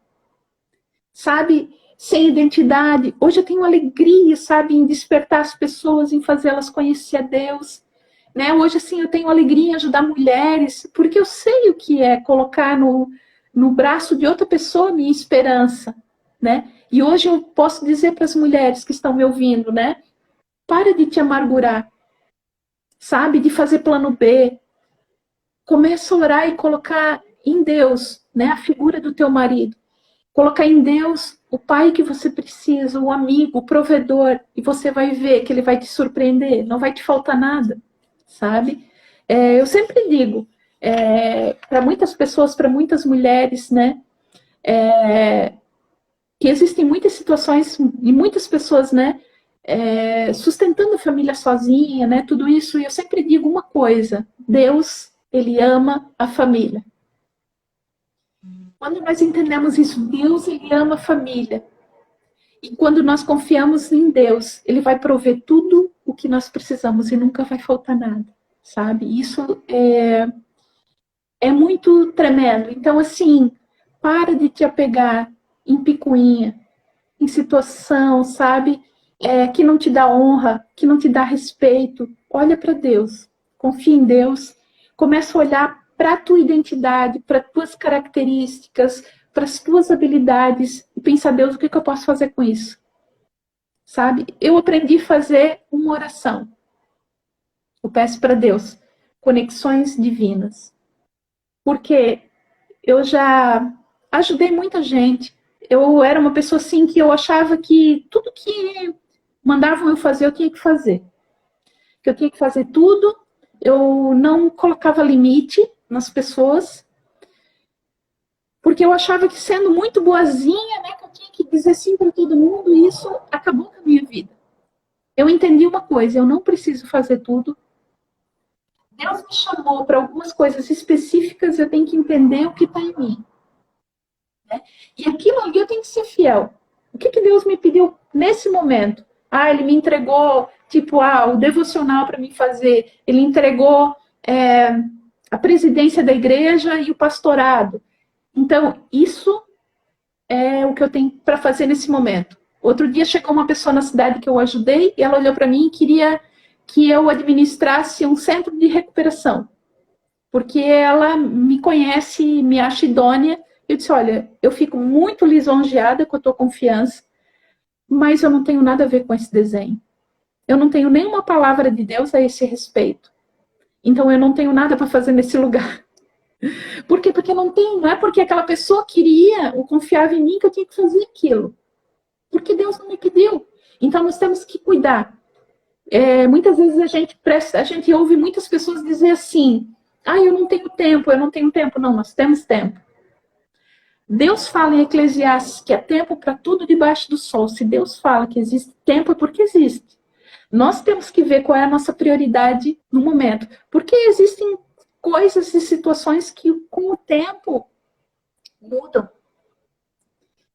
Sabe? Sem identidade. Hoje eu tenho alegria, sabe? Em despertar as pessoas, em fazê-las conhecer a Deus. Né? Hoje, assim, eu tenho alegria em ajudar mulheres, porque eu sei o que é colocar no braço de outra pessoa a minha esperança, né? E hoje eu posso dizer para as mulheres que estão me ouvindo, né? Para de te amargurar, sabe? De fazer plano B. Começa a orar e colocar em Deus, né? A figura do teu marido. Colocar em Deus o pai que você precisa, o amigo, o provedor, e você vai ver que ele vai te surpreender, não vai te faltar nada, sabe? Eu sempre digo, para muitas pessoas, para muitas mulheres, né? Que existem muitas situações e muitas pessoas, né? Sustentando a família sozinha, né? Tudo isso, e eu sempre digo uma coisa: Deus, ele ama a família. Quando nós entendemos isso, Deus, ele ama a família. E quando nós confiamos em Deus, ele vai prover tudo o que nós precisamos e nunca vai faltar nada, sabe? Isso é muito tremendo. Então, assim, para de te apegar em picuinha, em situação, sabe? Que não te dá honra, que não te dá respeito. Olha para Deus, confia em Deus, começa a olhar para a tua identidade, para as tuas características, para as tuas habilidades e pensar, Deus, o que eu posso fazer com isso? Sabe? Eu aprendi a fazer uma oração. Eu peço para Deus conexões divinas. Porque eu já ajudei muita gente. Eu era uma pessoa assim que eu achava que tudo que mandavam eu fazer, eu tinha que fazer. Que eu tinha que fazer tudo. Eu não colocava limite nas pessoas, porque eu achava que sendo muito boazinha, né, que eu tinha que dizer sim para todo mundo, e isso acabou com a minha vida. Eu entendi uma coisa, eu não preciso fazer tudo. Deus me chamou para algumas coisas específicas, eu tenho que entender o que está em mim. Né? E aquilo ali eu tenho que ser fiel. O que Deus me pediu nesse momento? Ele me entregou tipo, o devocional para mim fazer. Ele entregou a presidência da igreja e o pastorado. Então, isso é o que eu tenho para fazer nesse momento. Outro dia chegou uma pessoa na cidade que eu ajudei e ela olhou para mim e queria que eu administrasse um centro de recuperação, porque ela me conhece, me acha idônea. Eu disse, olha, eu fico muito lisonjeada com a tua confiança, mas eu não tenho nada a ver com esse desenho. Eu não tenho nenhuma palavra de Deus a esse respeito. Então eu não tenho nada para fazer nesse lugar. Por quê? Porque não é porque aquela pessoa queria ou confiava em mim que eu tinha que fazer aquilo. Porque Deus não me pediu. Então nós temos que cuidar. Muitas vezes a gente ouve muitas pessoas dizer assim, eu não tenho tempo, eu não tenho tempo. Não, nós temos tempo. Deus fala em Eclesiastes que é tempo para tudo debaixo do sol. Se Deus fala que existe tempo, é porque existe. Nós temos que ver qual é a nossa prioridade no momento. Porque existem coisas e situações que com o tempo mudam.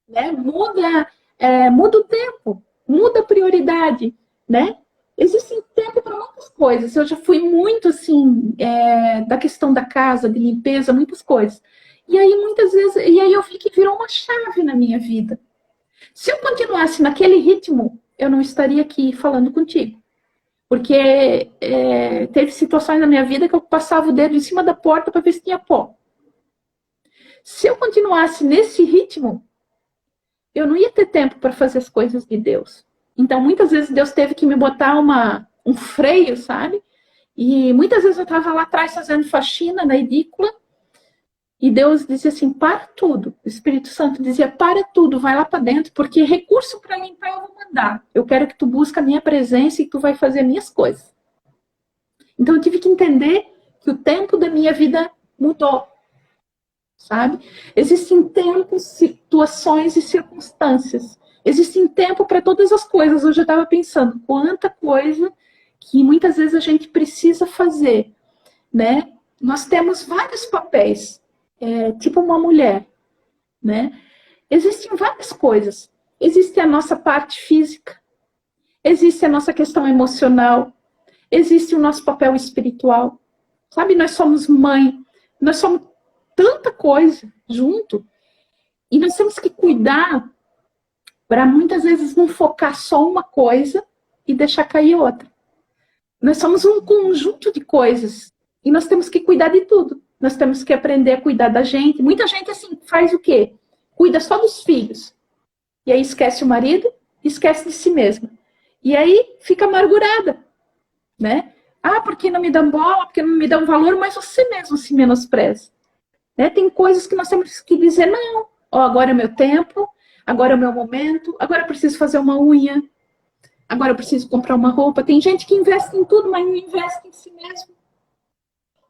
Né? Muda o tempo, muda a prioridade, né? Existe tempo para muitas coisas. Eu já fui muito assim, da questão da casa, de limpeza, muitas coisas. E aí muitas vezes, eu vi que virou uma chave na minha vida. Se eu continuasse naquele ritmo, eu não estaria aqui falando contigo. Porque teve situações na minha vida que eu passava o dedo em cima da porta para ver se tinha pó. Se eu continuasse nesse ritmo, eu não ia ter tempo para fazer as coisas de Deus. Então, muitas vezes, Deus teve que me botar um freio, sabe? E muitas vezes eu estava lá atrás fazendo faxina na edícula, e Deus dizia assim, para tudo. O Espírito Santo dizia, para tudo, vai lá para dentro, porque recurso para limpar eu vou mandar. Eu quero que tu busque a minha presença e tu vai fazer minhas coisas. Então, eu tive que entender que o tempo da minha vida mudou. Sabe? Existem tempos, situações e circunstâncias. Existem tempo para todas as coisas. Hoje eu estava pensando quanta coisa que muitas vezes a gente precisa fazer, né? Nós temos vários papéis, tipo uma mulher, né? Existem várias coisas. Existe a nossa parte física, existe a nossa questão emocional, existe o nosso papel espiritual. Sabe? Nós somos mãe, nós somos tanta coisa junto, e nós temos que cuidar para muitas vezes não focar só uma coisa e deixar cair outra. Nós somos um conjunto de coisas e nós temos que cuidar de tudo. Nós temos que aprender a cuidar da gente. Muita gente assim faz o quê? Cuida só dos filhos. E aí esquece o marido, esquece de si mesma. E aí fica amargurada, né? Porque não me dão bola, porque não me dão valor, mas você mesmo se menospreza. Tem coisas que nós temos que dizer, não, agora é o meu tempo, agora é o meu momento, agora eu preciso fazer uma unha, agora eu preciso comprar uma roupa. Tem gente que investe em tudo, mas não investe em si mesmo.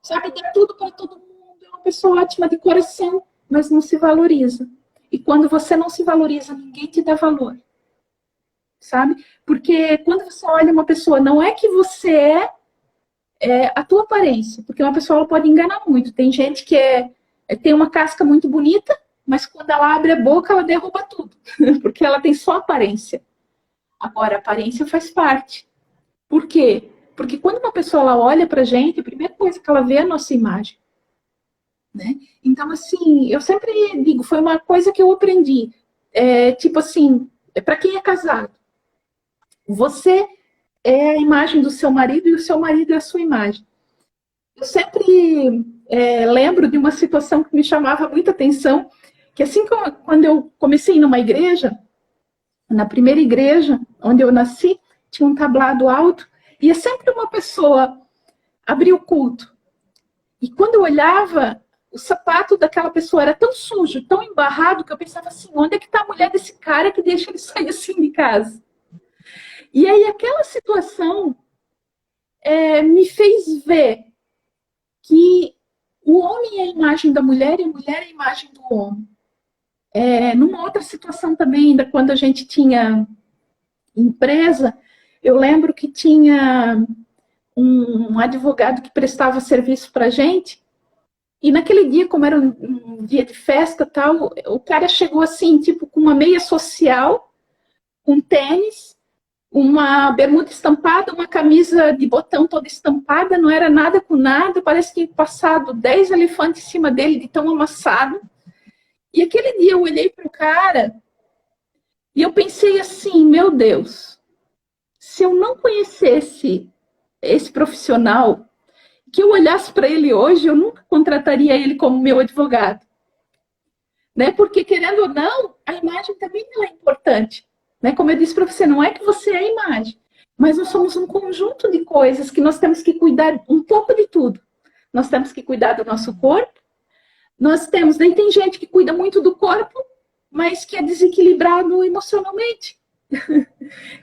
Sabe, dá tudo para todo mundo, é uma pessoa ótima de coração, mas não se valoriza. E quando você não se valoriza, ninguém te dá valor. Sabe? Porque quando você olha uma pessoa, não é que você a tua aparência, porque uma pessoa ela pode enganar muito. Tem gente que tem uma casca muito bonita, mas quando ela abre a boca, ela derruba tudo. Porque ela tem só aparência. Agora, a aparência faz parte. Por quê? Porque quando uma pessoa ela olha pra gente, a primeira coisa que ela vê é a nossa imagem. Né? Então, assim, eu sempre digo, foi uma coisa que eu aprendi. Tipo assim, para quem é casado, você é a imagem do seu marido e o seu marido é a sua imagem. Eu sempre lembro de uma situação que me chamava muita atenção, que assim quando eu comecei numa igreja, na primeira igreja onde eu nasci, tinha um tablado alto, e é sempre uma pessoa abrir o culto. E quando eu olhava, o sapato daquela pessoa era tão sujo, tão embarrado, que eu pensava assim, onde é que está a mulher desse cara que deixa ele sair assim de casa? E aí aquela situação me fez ver que o homem é a imagem da mulher e a mulher é a imagem do homem. Numa outra situação também, ainda quando a gente tinha empresa, eu lembro que tinha um advogado que prestava serviço para a gente, e naquele dia, como era um dia de festa tal, o cara chegou assim, tipo, com uma meia social, com tênis, uma bermuda estampada, uma camisa de botão toda estampada, não era nada com nada, parece que passado 10 elefantes em cima dele de tão amassado. E aquele dia eu olhei para o cara e eu pensei assim, meu Deus, se eu não conhecesse esse profissional, que eu olhasse para ele hoje, eu nunca contrataria ele como meu advogado. Né? Porque, querendo ou não, a imagem também é importante. Né? Como eu disse para você, não é que você é a imagem, mas nós somos um conjunto de coisas que nós temos que cuidar um pouco de tudo. Nós temos que cuidar do nosso corpo, daí tem gente que cuida muito do corpo, mas que é desequilibrado emocionalmente.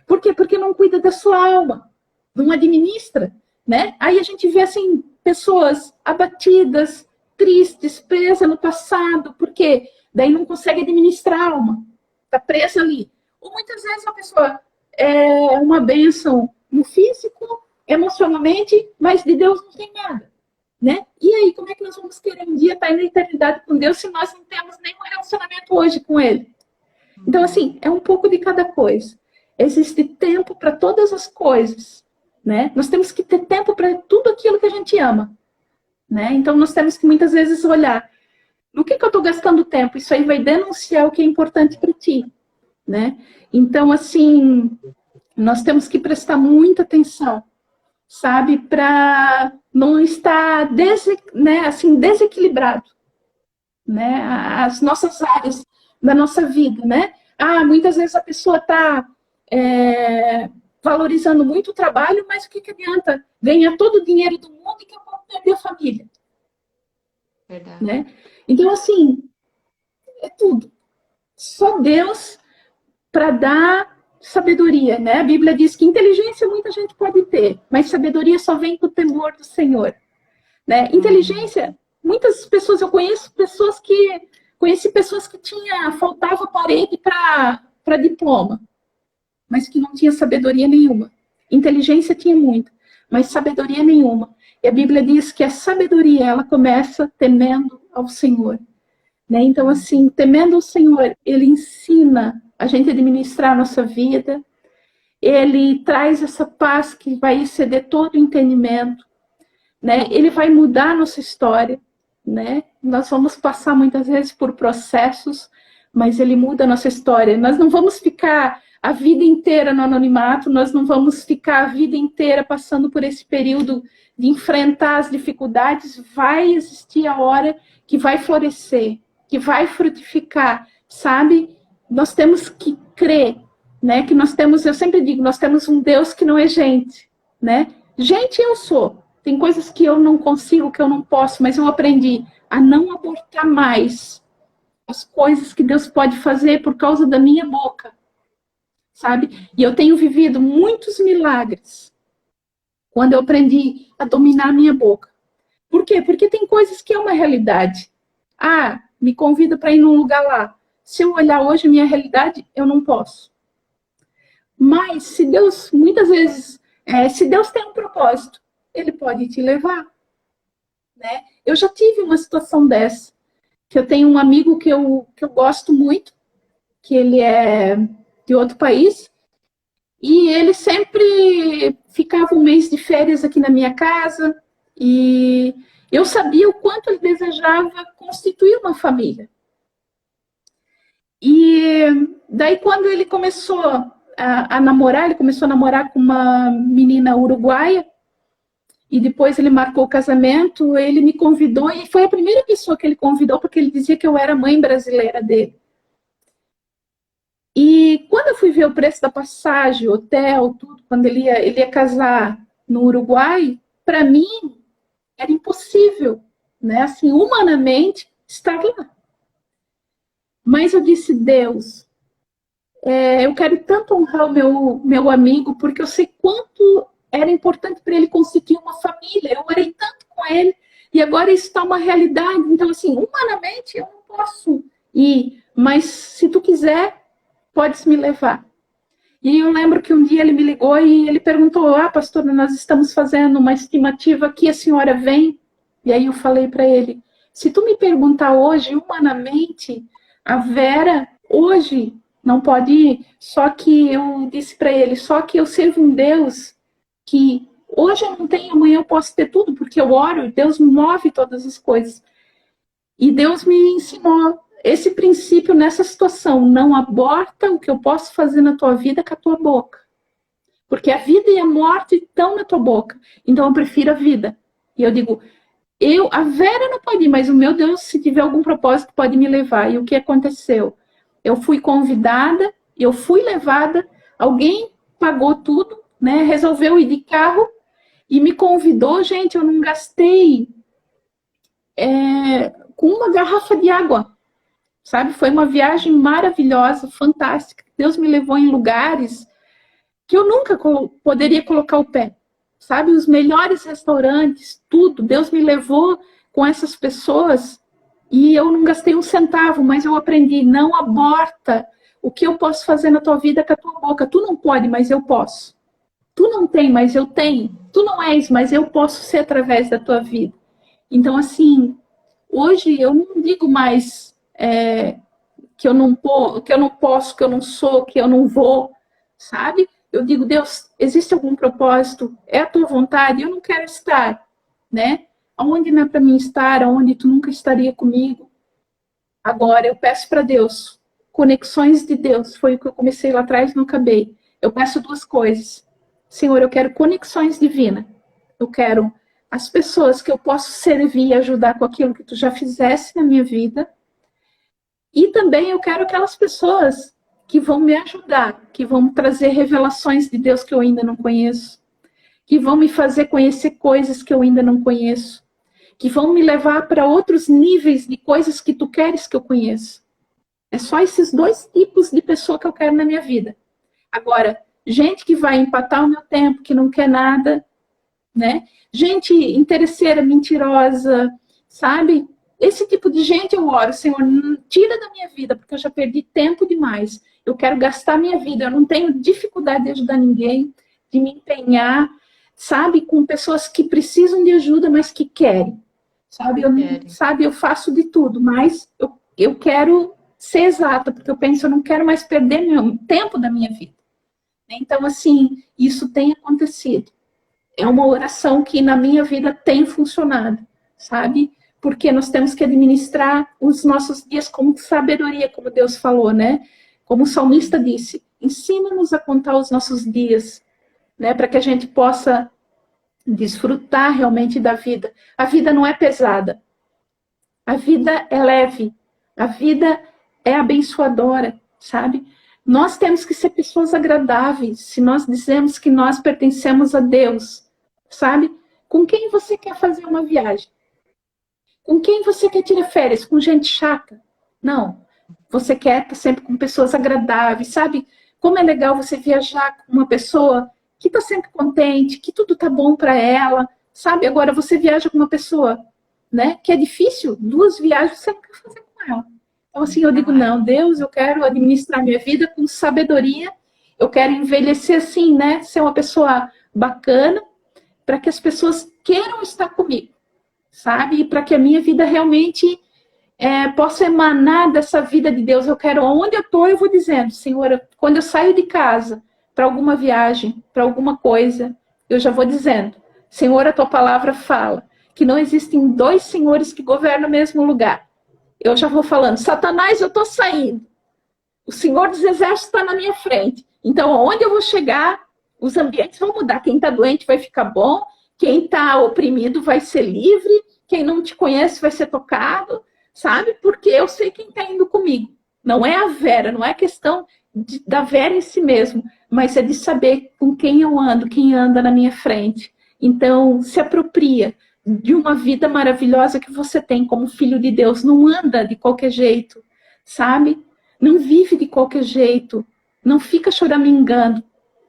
Por quê? Porque não cuida da sua alma, não administra, né? Aí a gente vê, assim, pessoas abatidas, tristes, presas no passado, porque daí não consegue administrar a alma, está presa ali. Ou muitas vezes a pessoa é uma bênção no físico, emocionalmente, mas de Deus não tem nada, né? E aí, como é que nós vamos querer um dia estar na eternidade com Deus se nós não temos nenhum relacionamento hoje com Ele? Então, assim, é um pouco de cada coisa. Existe tempo para todas as coisas, né? Nós temos que ter tempo para tudo aquilo que a gente ama, né? Então, nós temos que muitas vezes olhar no que eu estou gastando tempo. Isso aí vai denunciar o que é importante para ti, né? Então, assim, nós temos que prestar muita atenção, sabe? Para não estar desequilibrado, né? As nossas áreas da nossa vida, né? Muitas vezes a pessoa está valorizando muito o trabalho, mas o que adianta ganhar todo o dinheiro do mundo e que eu vou perder a família? Verdade. Né? Então, assim, é tudo. Só Deus para dar sabedoria, né? A Bíblia diz que inteligência muita gente pode ter, mas sabedoria só vem com o temor do Senhor, né? Inteligência, muitas pessoas, eu conheci pessoas que faltava parede para diploma, mas que não tinha sabedoria nenhuma. Inteligência tinha muito, mas sabedoria nenhuma. E a Bíblia diz que a sabedoria, ela começa temendo ao Senhor, né? Então, assim, temendo ao Senhor, Ele ensina a gente a administrar a nossa vida, Ele traz essa paz que vai exceder todo o entendimento, né? Ele vai mudar a nossa história, né? Nós vamos passar muitas vezes por processos, mas Ele muda a nossa história. Nós não vamos ficar a vida inteira no anonimato, nós não vamos ficar a vida inteira passando por esse período de enfrentar as dificuldades. Vai existir a hora que vai florescer, que vai frutificar, sabe? Nós temos que crer, né? Que nós temos, eu sempre digo, nós temos um Deus que não é gente, né? Gente eu sou. Tem coisas que eu não consigo, que eu não posso, mas eu aprendi a não abortar mais as coisas que Deus pode fazer por causa da minha boca, sabe? E eu tenho vivido muitos milagres quando eu aprendi a dominar a minha boca. Por quê? Porque tem coisas que é uma realidade. Me convida para ir num lugar lá. Se eu olhar hoje a minha realidade, eu não posso. Mas se Deus, muitas vezes, se Deus tem um propósito, Ele pode te levar, né? Eu já tive uma situação dessa, que eu tenho um amigo que eu gosto muito, que ele é de outro país, e ele sempre ficava um mês de férias aqui na minha casa, e eu sabia o quanto ele desejava constituir uma família. E daí, quando ele começou a namorar, ele começou a namorar com uma menina uruguaia, e depois ele marcou o casamento, ele me convidou, e foi a primeira pessoa que ele convidou, porque ele dizia que eu era a mãe brasileira dele. E quando eu fui ver o preço da passagem, hotel, tudo, quando ele ia casar no Uruguai, para mim era impossível, né? Assim, humanamente, estar lá. Mas eu disse, Deus, eu quero tanto honrar o meu amigo, porque eu sei quanto era importante para ele constituir uma família. Eu orei tanto com ele, e agora isso está uma realidade. Então, assim, humanamente eu não posso ir, mas se tu quiser, podes me levar. E eu lembro que um dia ele me ligou e ele perguntou, pastora, nós estamos fazendo uma estimativa aqui, a senhora vem? E aí eu falei para ele, se tu me perguntar hoje, humanamente, a Vera, hoje, Não pode ir. Só que eu disse para ele, só que eu sirvo um Deus que hoje eu não tenho, amanhã eu posso ter tudo, porque eu oro, Deus move todas as coisas. E Deus me ensinou esse princípio nessa situação. Não aborta o que eu posso fazer na tua vida com a tua boca. Porque a vida e a morte estão na tua boca. Então eu prefiro a vida. E eu digo, a Vera não pode ir, mas o meu Deus, se tiver algum propósito, pode me levar. E o que aconteceu? Eu fui convidada, eu fui levada, alguém pagou tudo, né? Resolveu ir de carro e me convidou, gente, eu não gastei com uma garrafa de água, sabe? Foi uma viagem maravilhosa, fantástica. Deus me levou em lugares que eu nunca poderia colocar o pé, sabe? Os melhores restaurantes, tudo. Deus me levou com essas pessoas e eu não gastei um centavo, mas eu aprendi, não aborta o que eu posso fazer na tua vida com a tua boca. Tu não pode, mas eu posso. Tu não tem, mas eu tenho. Tu não és, mas eu posso ser através da tua vida. Então, assim, hoje eu não digo mais que eu não posso, que eu não sou, que eu não vou, sabe? Eu digo, Deus, existe algum propósito? É a tua vontade? Eu não quero estar, né? Aonde não é para mim estar, aonde tu nunca estaria comigo. Agora, eu peço para Deus, conexões de Deus, foi o que eu comecei lá atrás, não acabei. Eu peço duas coisas. Senhor, eu quero conexões divinas. Eu quero as pessoas que eu posso servir e ajudar com aquilo que tu já fizesse na minha vida. E também eu quero aquelas pessoas que vão me ajudar, que vão trazer revelações de Deus que eu ainda não conheço, que vão me fazer conhecer coisas que eu ainda não conheço, que vão me levar para outros níveis de coisas que tu queres que eu conheça. É só esses dois tipos de pessoa que eu quero na minha vida. Agora, gente que vai empatar o meu tempo, que não quer nada, né? Gente interesseira, mentirosa, sabe? Esse tipo de gente eu oro, Senhor, tira da minha vida, porque eu já perdi tempo demais. Eu quero gastar minha vida, eu não tenho dificuldade de ajudar ninguém, de me empenhar, sabe? Com pessoas que precisam de ajuda, mas que querem. Eu faço de tudo, mas eu quero ser exata, porque eu penso, eu não quero mais perder meu tempo da minha vida. Então, assim, isso tem acontecido. É uma oração que na minha vida tem funcionado, sabe? Porque nós temos que administrar os nossos dias com sabedoria, como Deus falou, né? Como o salmista disse, ensina-nos a contar os nossos dias, né? Para que a gente possa desfrutar realmente da vida. A vida não é pesada. A vida é leve. A vida é abençoadora, sabe? Nós temos que ser pessoas agradáveis. Se nós dizemos que nós pertencemos a Deus, sabe? Com quem você quer fazer uma viagem? Com quem você quer tirar férias? Com gente chata? Não. Você quer estar sempre com pessoas agradáveis, sabe? Como é legal você viajar com uma pessoa que está sempre contente, que tudo está bom para ela, sabe? Agora você viaja com uma pessoa, né? Que é difícil, 2 viagens você não quer fazer com ela. Então, assim, eu digo, não, Deus, eu quero administrar minha vida com sabedoria, eu quero envelhecer assim, né? Ser uma pessoa bacana, para que as pessoas queiram estar comigo, sabe? E para que a minha vida realmente possa emanar dessa vida de Deus. Eu quero, onde eu estou, eu vou dizendo, Senhor, quando eu saio de casa para alguma viagem, para alguma coisa, eu já vou dizendo, Senhor, a tua palavra fala que não existem 2 senhores que governam o mesmo lugar. Eu já vou falando, Satanás, eu estou saindo. O Senhor dos Exércitos está na minha frente. Então, onde eu vou chegar, os ambientes vão mudar. Quem está doente vai ficar bom, quem está oprimido vai ser livre, quem não te conhece vai ser tocado, sabe? Porque eu sei quem está indo comigo. Não é a Vera, não é questão da Vera em si mesmo, mas é de saber com quem eu ando, quem anda na minha frente. Então, se apropria de uma vida maravilhosa que você tem como filho de Deus. Não anda de qualquer jeito, sabe? Não vive de qualquer jeito. Não fica choramingando.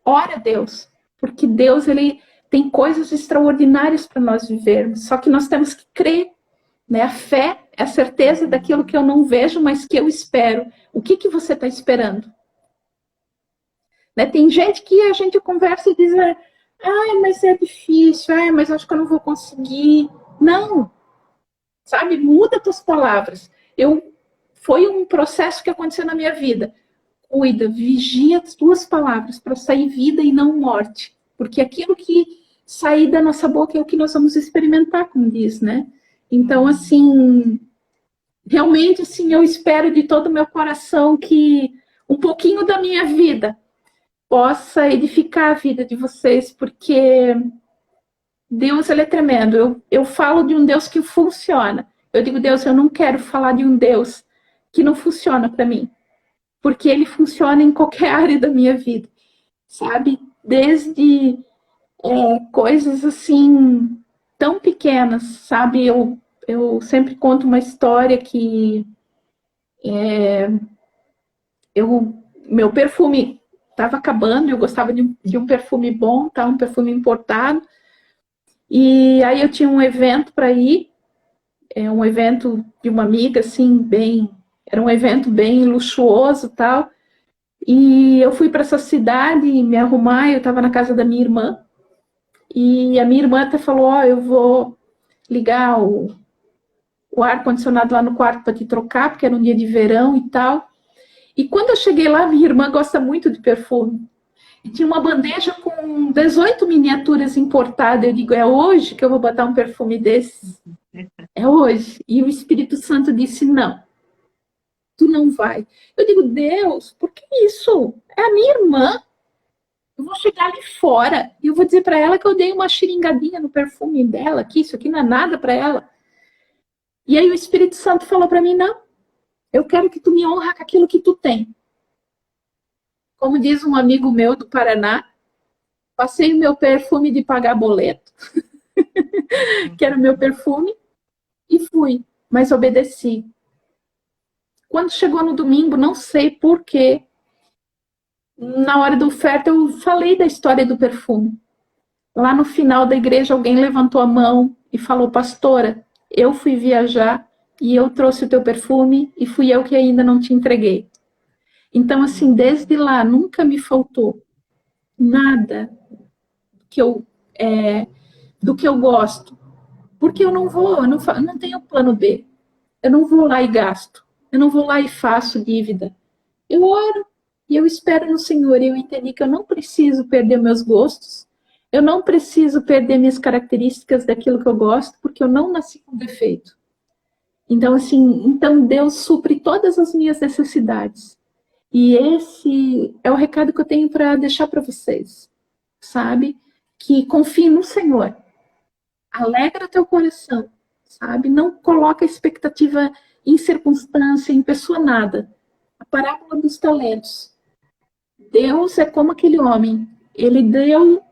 Ora a Deus, porque Deus, ele tem coisas extraordinárias para nós vivermos. Só que nós temos que crer, né? A fé é a certeza daquilo que eu não vejo, mas que eu espero. O que você está esperando? Né? Tem gente que a gente conversa e diz, mas é difícil, mas acho que eu não vou conseguir. Não, sabe? Muda tuas palavras. Foi um processo que aconteceu na minha vida. cuida, vigia as tuas palavras para sair vida e não morte. Porque aquilo que sair da nossa boca é o que nós vamos experimentar, como diz, né? Então, assim, realmente, assim, eu espero de todo o meu coração que um pouquinho da minha vida possa edificar a vida de vocês, porque Deus, ele é tremendo. Eu falo de um Deus que funciona. Eu digo, Deus, eu não quero falar de um Deus que não funciona para mim, porque ele funciona em qualquer área da minha vida, sabe? Desde coisas assim tão pequenas, sabe? Eu sempre conto uma história que meu perfume estava acabando, eu gostava de um perfume bom, tá? Um perfume importado, e aí eu tinha um evento para ir, um evento de uma amiga, assim, era um evento bem luxuoso, tal, e eu fui para essa cidade me arrumar, eu estava na casa da minha irmã, e a minha irmã até falou, eu vou ligar o ar-condicionado lá no quarto para te trocar, porque era um dia de verão e tal. E quando eu cheguei lá, minha irmã gosta muito de perfume. E tinha uma bandeja com 18 miniaturas importadas. Eu digo, é hoje que eu vou botar um perfume desses? É hoje. E o Espírito Santo disse, não, tu não vai. Eu digo, Deus, por que isso? É a minha irmã. Eu vou chegar ali fora e eu vou dizer para ela que eu dei uma xiringadinha no perfume dela, que isso aqui não é nada para ela. E aí o Espírito Santo falou para mim, não, eu quero que tu me honra com aquilo que tu tem. Como diz um amigo meu do Paraná, passei o meu perfume de pagar boleto, que era o meu perfume, e fui, mas obedeci. Quando chegou no domingo, não sei porquê, na hora da oferta eu falei da história do perfume. Lá no final da igreja, alguém levantou a mão e falou, pastora, eu fui viajar e eu trouxe o teu perfume e fui eu que ainda não te entreguei. Então, assim, desde lá, nunca me faltou nada que do que eu gosto. Porque eu não vou, eu não tenho plano B. Eu não vou lá e gasto. Eu não vou lá e faço dívida. Eu oro e eu espero no Senhor. E eu entendi que eu não preciso perder meus gostos. Eu não preciso perder minhas características daquilo que eu gosto, porque eu não nasci com defeito. Então, assim, então Deus supre todas as minhas necessidades. E esse é o recado que eu tenho para deixar para vocês, sabe? Que confie no Senhor. Alegra teu coração, sabe? Não coloca expectativa em circunstância, em pessoa, nada. A parábola dos talentos. Deus é como aquele homem. Ele deu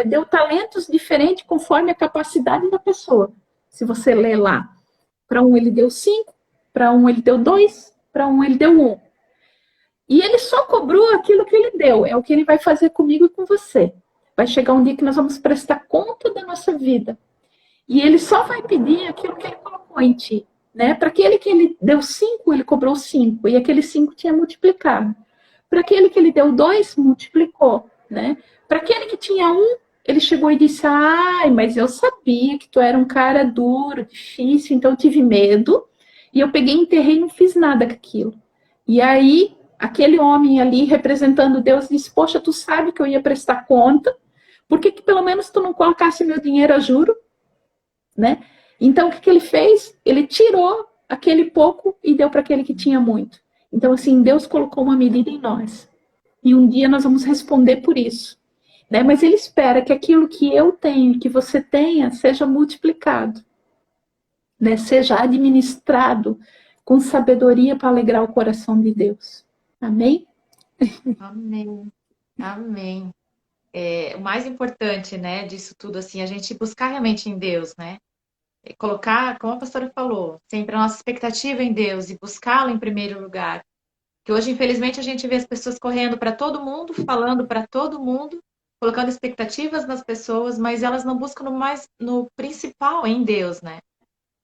deu talentos diferentes conforme a capacidade da pessoa. Se você ler lá, para um ele deu 5, para um ele deu 2, para um ele deu 1. E ele só cobrou aquilo que ele deu. É o que ele vai fazer comigo e com você. Vai chegar um dia que nós vamos prestar conta da nossa vida. E ele só vai pedir aquilo que ele colocou em ti. Né? Para aquele que ele deu 5, ele cobrou 5. E aquele 5 tinha multiplicado. Para aquele que ele deu 2, multiplicou. Né? Para aquele que tinha 1, ele chegou e disse, ai, mas eu sabia que tu era um cara duro, difícil, então eu tive medo. E eu peguei, enterrei e não fiz nada com aquilo. E aí, aquele homem ali, representando Deus, disse, poxa, tu sabe que eu ia prestar conta, por que pelo menos tu não colocasse meu dinheiro a juro? Né? Então, o que ele fez? Ele tirou aquele pouco e deu para aquele que tinha muito. Então, assim, Deus colocou uma medida em nós. E um dia nós vamos responder por isso. Né? Mas ele espera que aquilo que eu tenho, que você tenha, seja multiplicado. Né? Seja administrado com sabedoria para alegrar o coração de Deus. Amém? Amém. Amém. O mais importante, né, disso tudo, assim, a gente buscar realmente em Deus, né? Colocar, como a pastora falou, sempre a nossa expectativa em Deus e buscá-lo em primeiro lugar. Que hoje, infelizmente, a gente vê as pessoas correndo para todo mundo, falando para todo mundo, colocando expectativas nas pessoas, mas elas não buscam no principal em Deus, né?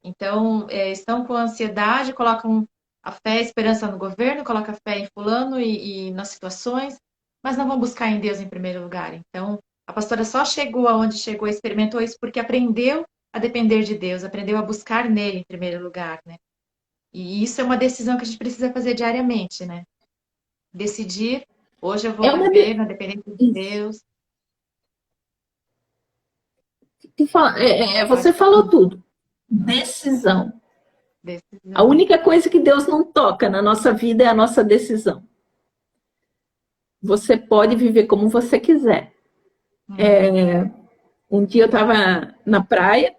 Então, estão com ansiedade, colocam a fé e a esperança no governo, colocam a fé em fulano e nas situações, mas não vão buscar em Deus em primeiro lugar. Então, a pastora só chegou aonde chegou, experimentou isso porque aprendeu a depender de Deus, aprendeu a buscar nele em primeiro lugar, né? E isso é uma decisão que a gente precisa fazer diariamente, né? Decidir, hoje eu vou É uma viver na dependência de Deus. você Pode falou falar. tudo. Decisão. A Decisão. única coisa que Deus não toca na nossa vida é a nossa decisão. Você pode viver como você quiser. Uhum. Um dia eu estava na praia,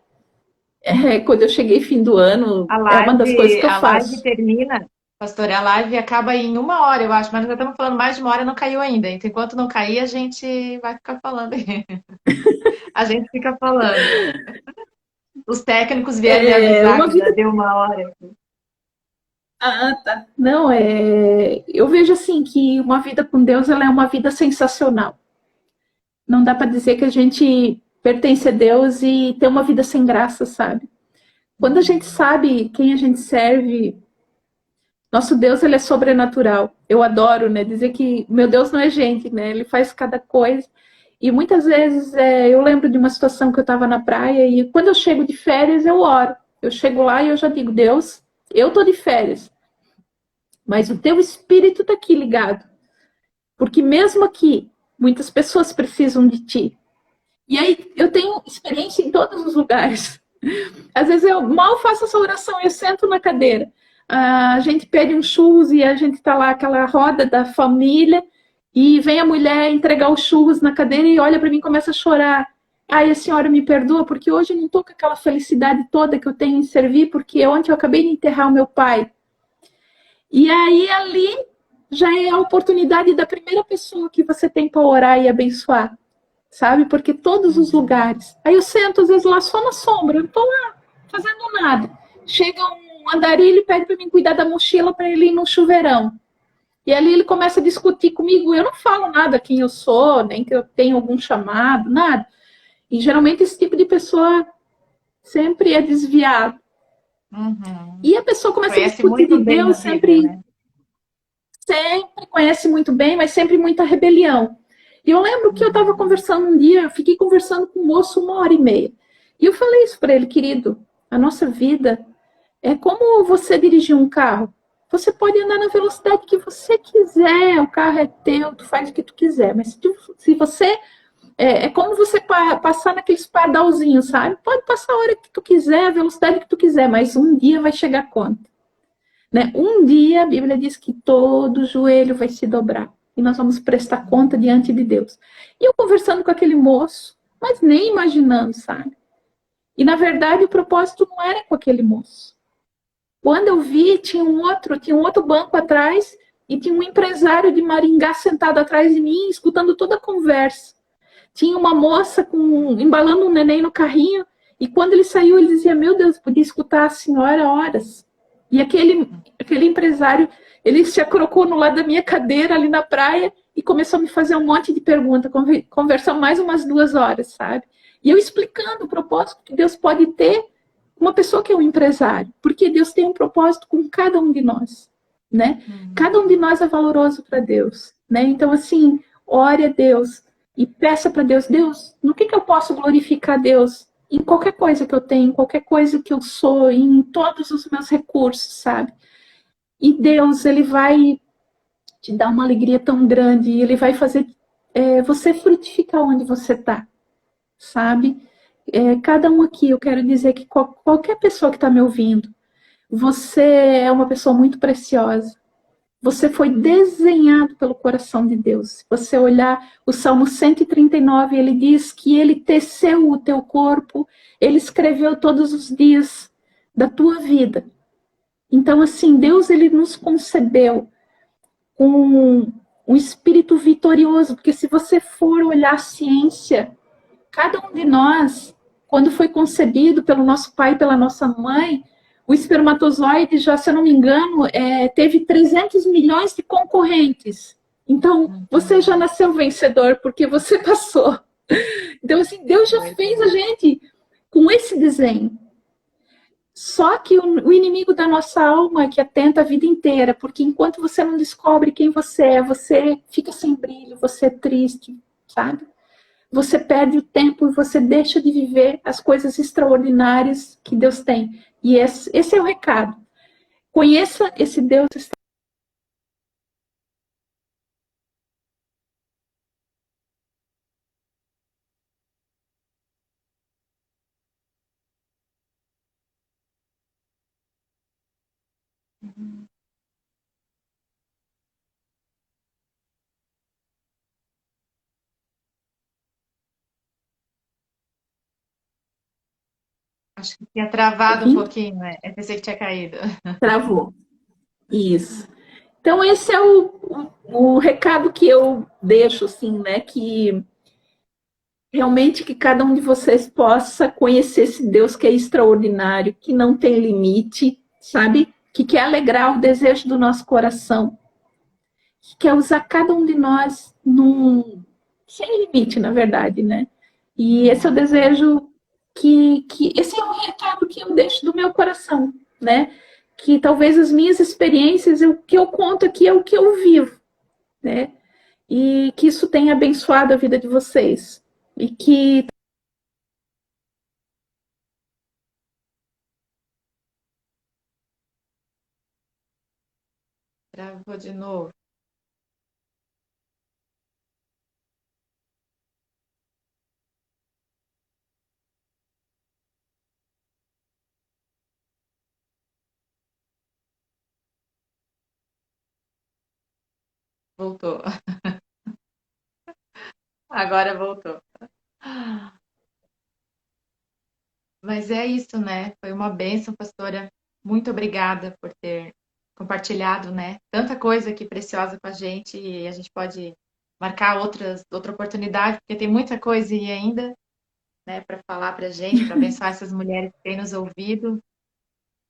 quando eu cheguei fim do ano, é uma das coisas que eu A live faço. termina, pastor, a live acaba em 1 hora, eu acho, mas nós já estamos falando mais de 1 hora, não caiu ainda. Então, enquanto não cair, a gente vai ficar falando. A gente fica falando. Os técnicos vieram me avisar Uma que já vida. deu 1 hora. Ah, tá. Não, eu vejo assim que uma vida com Deus ela é uma vida sensacional. Não dá para dizer que a gente pertence a Deus e ter uma vida sem graça, sabe? Quando a gente sabe quem a gente serve, nosso Deus ele é sobrenatural. Eu adoro, né? Dizer que meu Deus não é gente, né? Ele faz cada coisa. E muitas vezes eu lembro de uma situação que eu estava na praia e quando eu chego de férias eu oro. Eu chego lá e eu já digo, Deus, eu tô de férias, mas o teu espírito está aqui ligado. Porque mesmo aqui, muitas pessoas precisam de ti. E aí eu tenho experiência em todos os lugares. Às vezes eu mal faço essa oração, eu sento na cadeira. A gente pede um churros e a gente está lá, aquela roda da família, e vem a mulher entregar os churros na cadeira e olha para mim e começa a chorar. Ai, a senhora me perdoa, porque hoje eu não estou com aquela felicidade toda que eu tenho em servir, porque ontem eu acabei de enterrar o meu pai. E aí ali já é a oportunidade da primeira pessoa que você tem para orar e abençoar, sabe? Porque todos os lugares. Aí eu sento às vezes lá só na sombra, eu não estou lá fazendo nada. Chega um andarilho e pede para mim cuidar da mochila para ele ir no chuveirão. E ali ele começa a discutir comigo. Eu não falo nada quem eu sou, nem que eu tenho algum chamado, nada. E geralmente esse tipo de pessoa sempre é desviado. Uhum. E a pessoa começa a Conhece discutir muito de bem Deus, a Bíblia, sempre né? sempre conhece muito bem, mas sempre muita rebelião. E eu lembro que eu estava conversando um dia, eu fiquei conversando com um moço 1 hora e meia. E eu falei isso para ele, querido, a nossa vida é como você dirigir um carro. Você pode andar na velocidade que você quiser, o carro é teu, tu faz o que tu quiser. Mas se você. É como você passar naqueles pardalzinhos, sabe? Pode passar a hora que tu quiser, a velocidade que tu quiser, mas um dia vai chegar a conta. Né? Um dia a Bíblia diz que todo joelho vai se dobrar e nós vamos prestar conta diante de Deus. E eu conversando com aquele moço, mas nem imaginando, sabe? E na verdade o propósito não era com aquele moço. Quando eu vi, tinha um outro banco atrás e tinha um empresário de Maringá sentado atrás de mim, escutando toda a conversa. Tinha uma moça embalando um neném no carrinho e quando ele saiu, ele dizia, meu Deus, podia escutar a senhora horas. E aquele empresário, ele se acrocou no lado da minha cadeira ali na praia e começou a me fazer um monte de perguntas. Conversamos mais umas 2 horas, sabe? E eu explicando o propósito que Deus pode ter com uma pessoa que é um empresário. Porque Deus tem um propósito com cada um de nós, né? Cada um de nós é valoroso para Deus, né? Então, assim, ore a Deus e peça para Deus, Deus, no que eu posso glorificar Deus? Em qualquer coisa que eu tenho, em qualquer coisa que eu sou, em todos os meus recursos, sabe? E Deus, ele vai te dar uma alegria tão grande, ele vai fazer você frutificar onde você está, sabe? Cada um aqui, eu quero dizer que qualquer pessoa que está me ouvindo, você é uma pessoa muito preciosa. Você foi desenhado pelo coração de Deus. Se você olhar o Salmo 139, ele diz que ele teceu o teu corpo, ele escreveu todos os dias da tua vida. Então, assim, Deus ele nos concebeu com um espírito vitorioso, porque se você for olhar a ciência, cada um de nós, quando foi concebido pelo nosso pai e pela nossa mãe, o espermatozoide, já, se eu não me engano, teve 300 milhões de concorrentes. Então, você já nasceu vencedor, porque você passou. Então, assim, Deus já fez a gente com esse desenho. Só que o inimigo da nossa alma é que atenta a vida inteira, porque enquanto você não descobre quem você é, você fica sem brilho, você é triste, sabe? Você perde o tempo e você deixa de viver as coisas extraordinárias que Deus tem. E esse é o recado. conheça esse Deus. Acho que tinha travado um Ouvindo? pouquinho, né? Eu pensei que tinha caído. Travou. Isso. Então, esse é o recado que eu deixo, assim, né? Que realmente que cada um de vocês possa conhecer esse Deus que é extraordinário, que não tem limite, sabe? Que quer alegrar o desejo do nosso coração, que quer usar cada um de nós sem limite, na verdade, né? E esse é o desejo que esse é o recado que eu deixo do meu coração, né? Que talvez as minhas experiências, o que eu conto aqui é o que eu vivo, né? E que isso tenha abençoado a vida de vocês. E que Travou de novo. Voltou. Agora voltou. Mas é isso, né? Foi uma bênção, pastora. Muito obrigada por ter compartilhado, né? Tanta coisa aqui preciosa com a gente e a gente pode marcar outra oportunidade, porque tem muita coisa aí ainda, né, para falar para a gente, para abençoar essas mulheres que têm nos ouvido,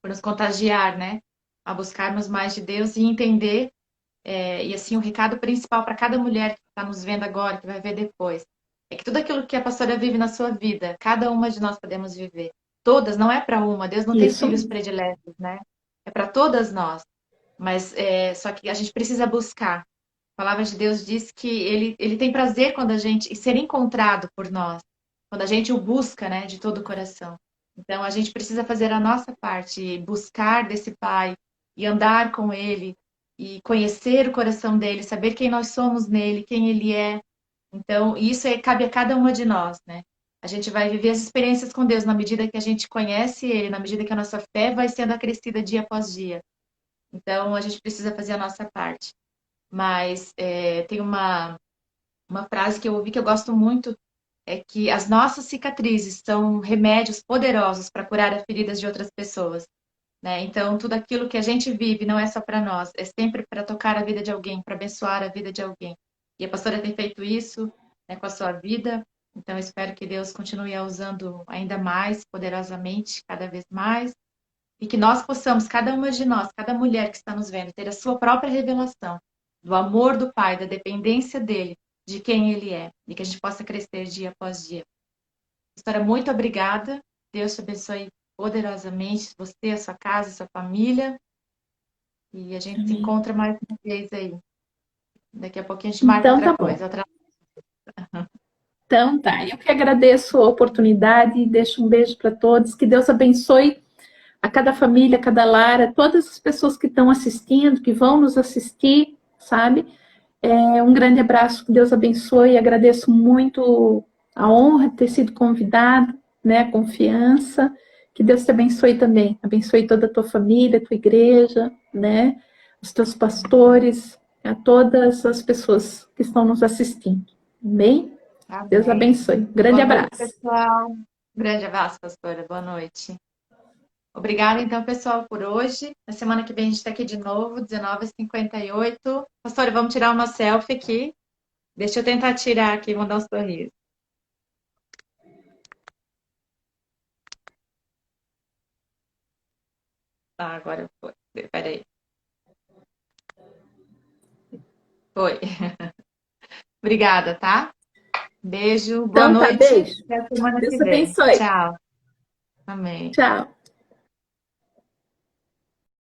por nos contagiar, né? A buscarmos mais de Deus e entender. E assim, o recado principal para cada mulher que está nos vendo agora, que vai ver depois, é que tudo aquilo que a pastora vive na sua vida, cada uma de nós podemos viver. Todas, não é para uma. Deus não tem isso, filhos prediletos, né? É para todas nós. Mas só que a gente precisa buscar. A palavra de Deus diz que ele tem prazer quando a gente e ser encontrado por nós, quando a gente o busca, né, de todo o coração. Então a gente precisa fazer a nossa parte, buscar desse Pai e andar com Ele e conhecer o coração dele, saber quem nós somos nele, quem Ele é. Então isso cabe a cada uma de nós, né? A gente vai viver as experiências com Deus na medida que a gente conhece Ele, na medida que a nossa fé vai sendo acrescida dia após dia. Então a gente precisa fazer a nossa parte. Mas tem uma frase que eu ouvi que eu gosto muito, é que as nossas cicatrizes são remédios poderosos para curar as feridas de outras pessoas, né? Então, tudo aquilo que a gente vive não é só para nós, é sempre para tocar a vida de alguém, para abençoar a vida de alguém. E a pastora tem feito isso, né, com a sua vida, então eu espero que Deus continue a usando ainda mais, poderosamente, cada vez mais, e que nós possamos, cada uma de nós, cada mulher que está nos vendo, ter a sua própria revelação do amor do Pai, da dependência dele, de quem ele é, e que a gente possa crescer dia após dia. Pastora, muito obrigada. Deus te abençoe poderosamente, você, a sua casa, a sua família. E a gente se amém. encontra mais uma vez aí. Daqui a pouquinho a gente marca Então outra tá bom. coisa. Outra... Então tá. Eu que agradeço a oportunidade, deixo um beijo para todos, que Deus abençoe a cada família, a cada lar, a todas as pessoas que estão assistindo, que vão nos assistir, sabe? Um grande abraço, que Deus abençoe. Agradeço muito a honra de ter sido convidado, né? A confiança. Que Deus te abençoe também. Abençoe toda a tua família, a tua igreja, né? Os teus pastores, a todas as pessoas que estão nos assistindo. Amém? Deus Amém. abençoe. Grande Boa noite, abraço. pessoal. Grande abraço, pastora. Boa noite. Obrigada, então, pessoal, por hoje. Na semana que vem a gente está aqui de novo, 19h58. Pastora, vamos tirar uma selfie aqui. Deixa eu tentar tirar aqui, vou dar um sorriso. Ah, agora foi. Peraí. Foi. Obrigada, tá? Beijo, boa Então tá, noite. beijo. Até a semana que Deus vem. abençoe. Tchau. Amém. Tchau.